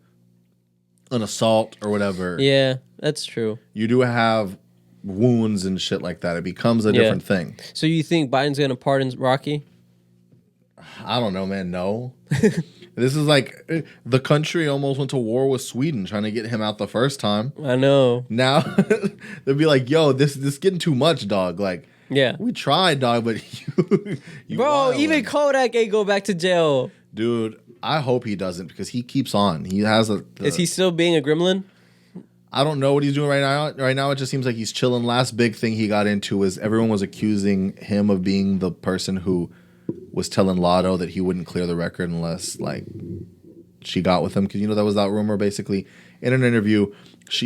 an assault or whatever. Yeah, that's true. You do have wounds and shit like that. It becomes a different thing. So you think Biden's gonna pardon Rocky? I don't know, man. No. This is like the country almost went to war with Sweden trying to get him out the first time. I know. Now they'll be like, yo, this is getting too much, dog. Like, we tried, dog, but you bro, wildin'. Even Kodak ain't go back to jail. Dude, I hope he doesn't, because he keeps on. He has is he still being a gremlin? I don't know what he's doing right now. Right now, it just seems like he's chilling. Last big thing he got into is everyone was accusing him of being the person who was telling Lotto that he wouldn't clear the record unless like she got with him, because that was that rumor. Basically, in an interview,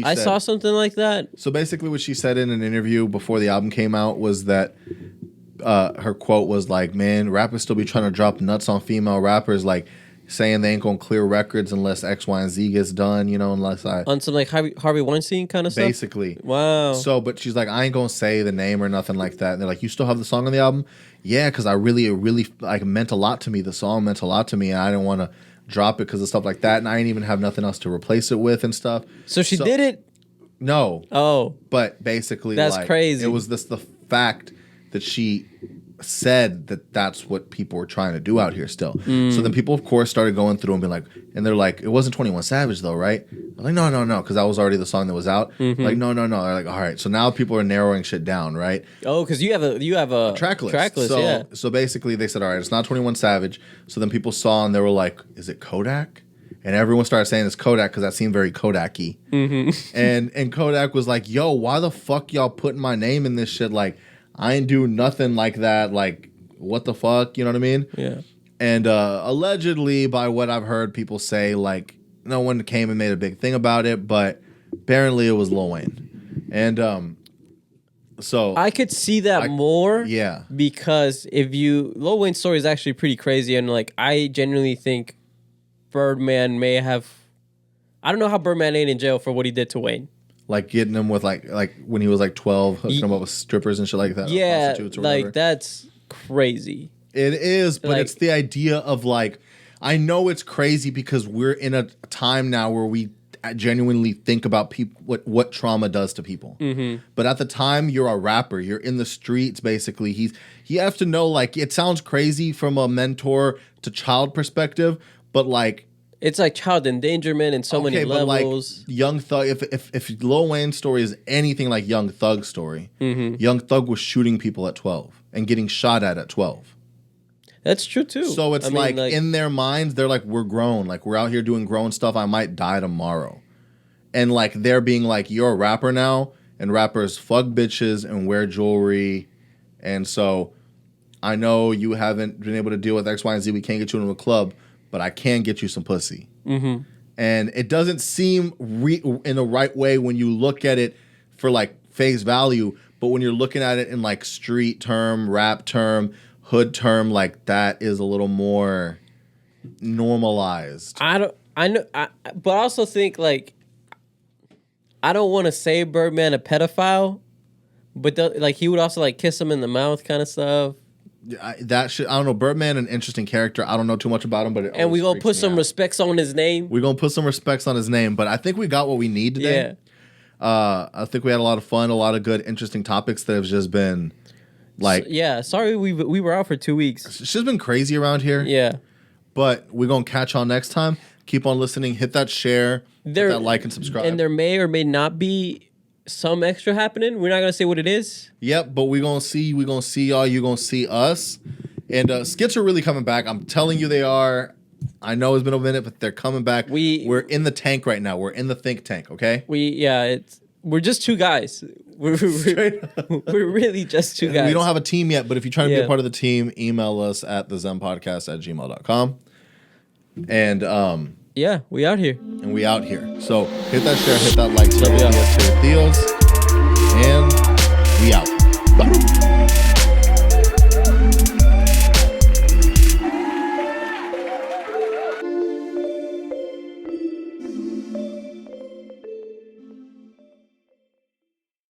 I saw something like that. So basically, what she said in an interview before the album came out was that her quote was like, "Man, rappers still be trying to drop nuts on female rappers, like saying they ain't gonna clear records unless X, Y, and Z gets done, unless I..." On some like Harvey Weinstein kind of stuff? Basically. Wow. So, but she's like, I ain't gonna say the name or nothing like that. And they're like, you still have the song on the album? Yeah, because it really like meant a lot to me. The song meant a lot to me, and I didn't want to drop it because of stuff like that. And I didn't even have nothing else to replace it with and stuff. So she did it? No. Oh. But basically, that's crazy. It was the fact that she said that that's what people were trying to do out here still. So then people, of course, started going through and being like, and they're like, it wasn't 21 Savage though, right? I'm like, no, because that was already the song that was out. Like, no. They're like, all right. So now people are narrowing shit down, right? Oh, because you have a track list. So basically they said, all right, it's not 21 Savage. So then people saw and they were like, is it Kodak? And everyone started saying it's Kodak because that seemed very Kodak-y. And Kodak was like, yo, why the fuck y'all putting my name in this shit? Like, I ain't do nothing like that. Like, what the fuck? You know what I mean? Yeah. And allegedly, by what I've heard people say, like, no one came and made a big thing about it, but apparently it was Lil Wayne. And so I could see that more. Yeah. Because Lil Wayne's story is actually pretty crazy. And, like, I genuinely think Birdman may have... I don't know how Birdman ain't in jail for what he did to Wayne. Like getting him with like when he was like 12, hooking him up with strippers and shit like that. Yeah, prostitutes or like whatever. That's crazy. It is, but like, it's the idea of like, I know it's crazy because we're in a time now where we genuinely think about people what trauma does to people. But at the time, you're a rapper. You're in the streets, basically. You have to know, like, it sounds crazy from a mentor to child perspective, but like, it's like child endangerment in so many levels. Like Young Thug, if Lil Wayne's story is anything like Young Thug's story, Young Thug was shooting people at 12 and getting shot at 12. That's true too. So it's like in their minds, they're like, we're grown. Like, we're out here doing grown stuff. I might die tomorrow. And like, they're being like, you're a rapper now, and rappers fuck bitches and wear jewelry. And so I know you haven't been able to deal with X, Y, and Z. We can't get you into a club, but I can get you some pussy. And it doesn't seem in the right way when you look at it for like face value, but when you're looking at it in like street term, rap term, hood term, like that is a little more normalized. But I also think like, I don't want to say Birdman a pedophile, but like he would also like kiss him in the mouth kind of stuff. I don't know. Birdman, an interesting character. I don't know too much about him, but and we gonna put some respects on his name. We're gonna put some respects on his name, but I think we got what we need today. Yeah. I think we had a lot of fun, a lot of good, interesting topics that have just been like. Sorry we were out for 2 weeks. It's just been crazy around here. Yeah. But we're gonna catch on next time. Keep on listening. Hit that share. Hit that like and subscribe. And there may or may not be some extra happening. We're not gonna say what it is. Yep, but we're gonna see y'all. You're gonna see us. And skits are really coming back. I'm telling you, they are. I know it's been a minute, but they're coming back. We're in the tank right now. We're in the think tank. Okay. We're just two guys. We're really just two guys. We don't have a team yet, but if you're trying to be a part of the team, email us at thezenpodcast@gmail.com. And we out here. So hit that share, hit that like. So we out.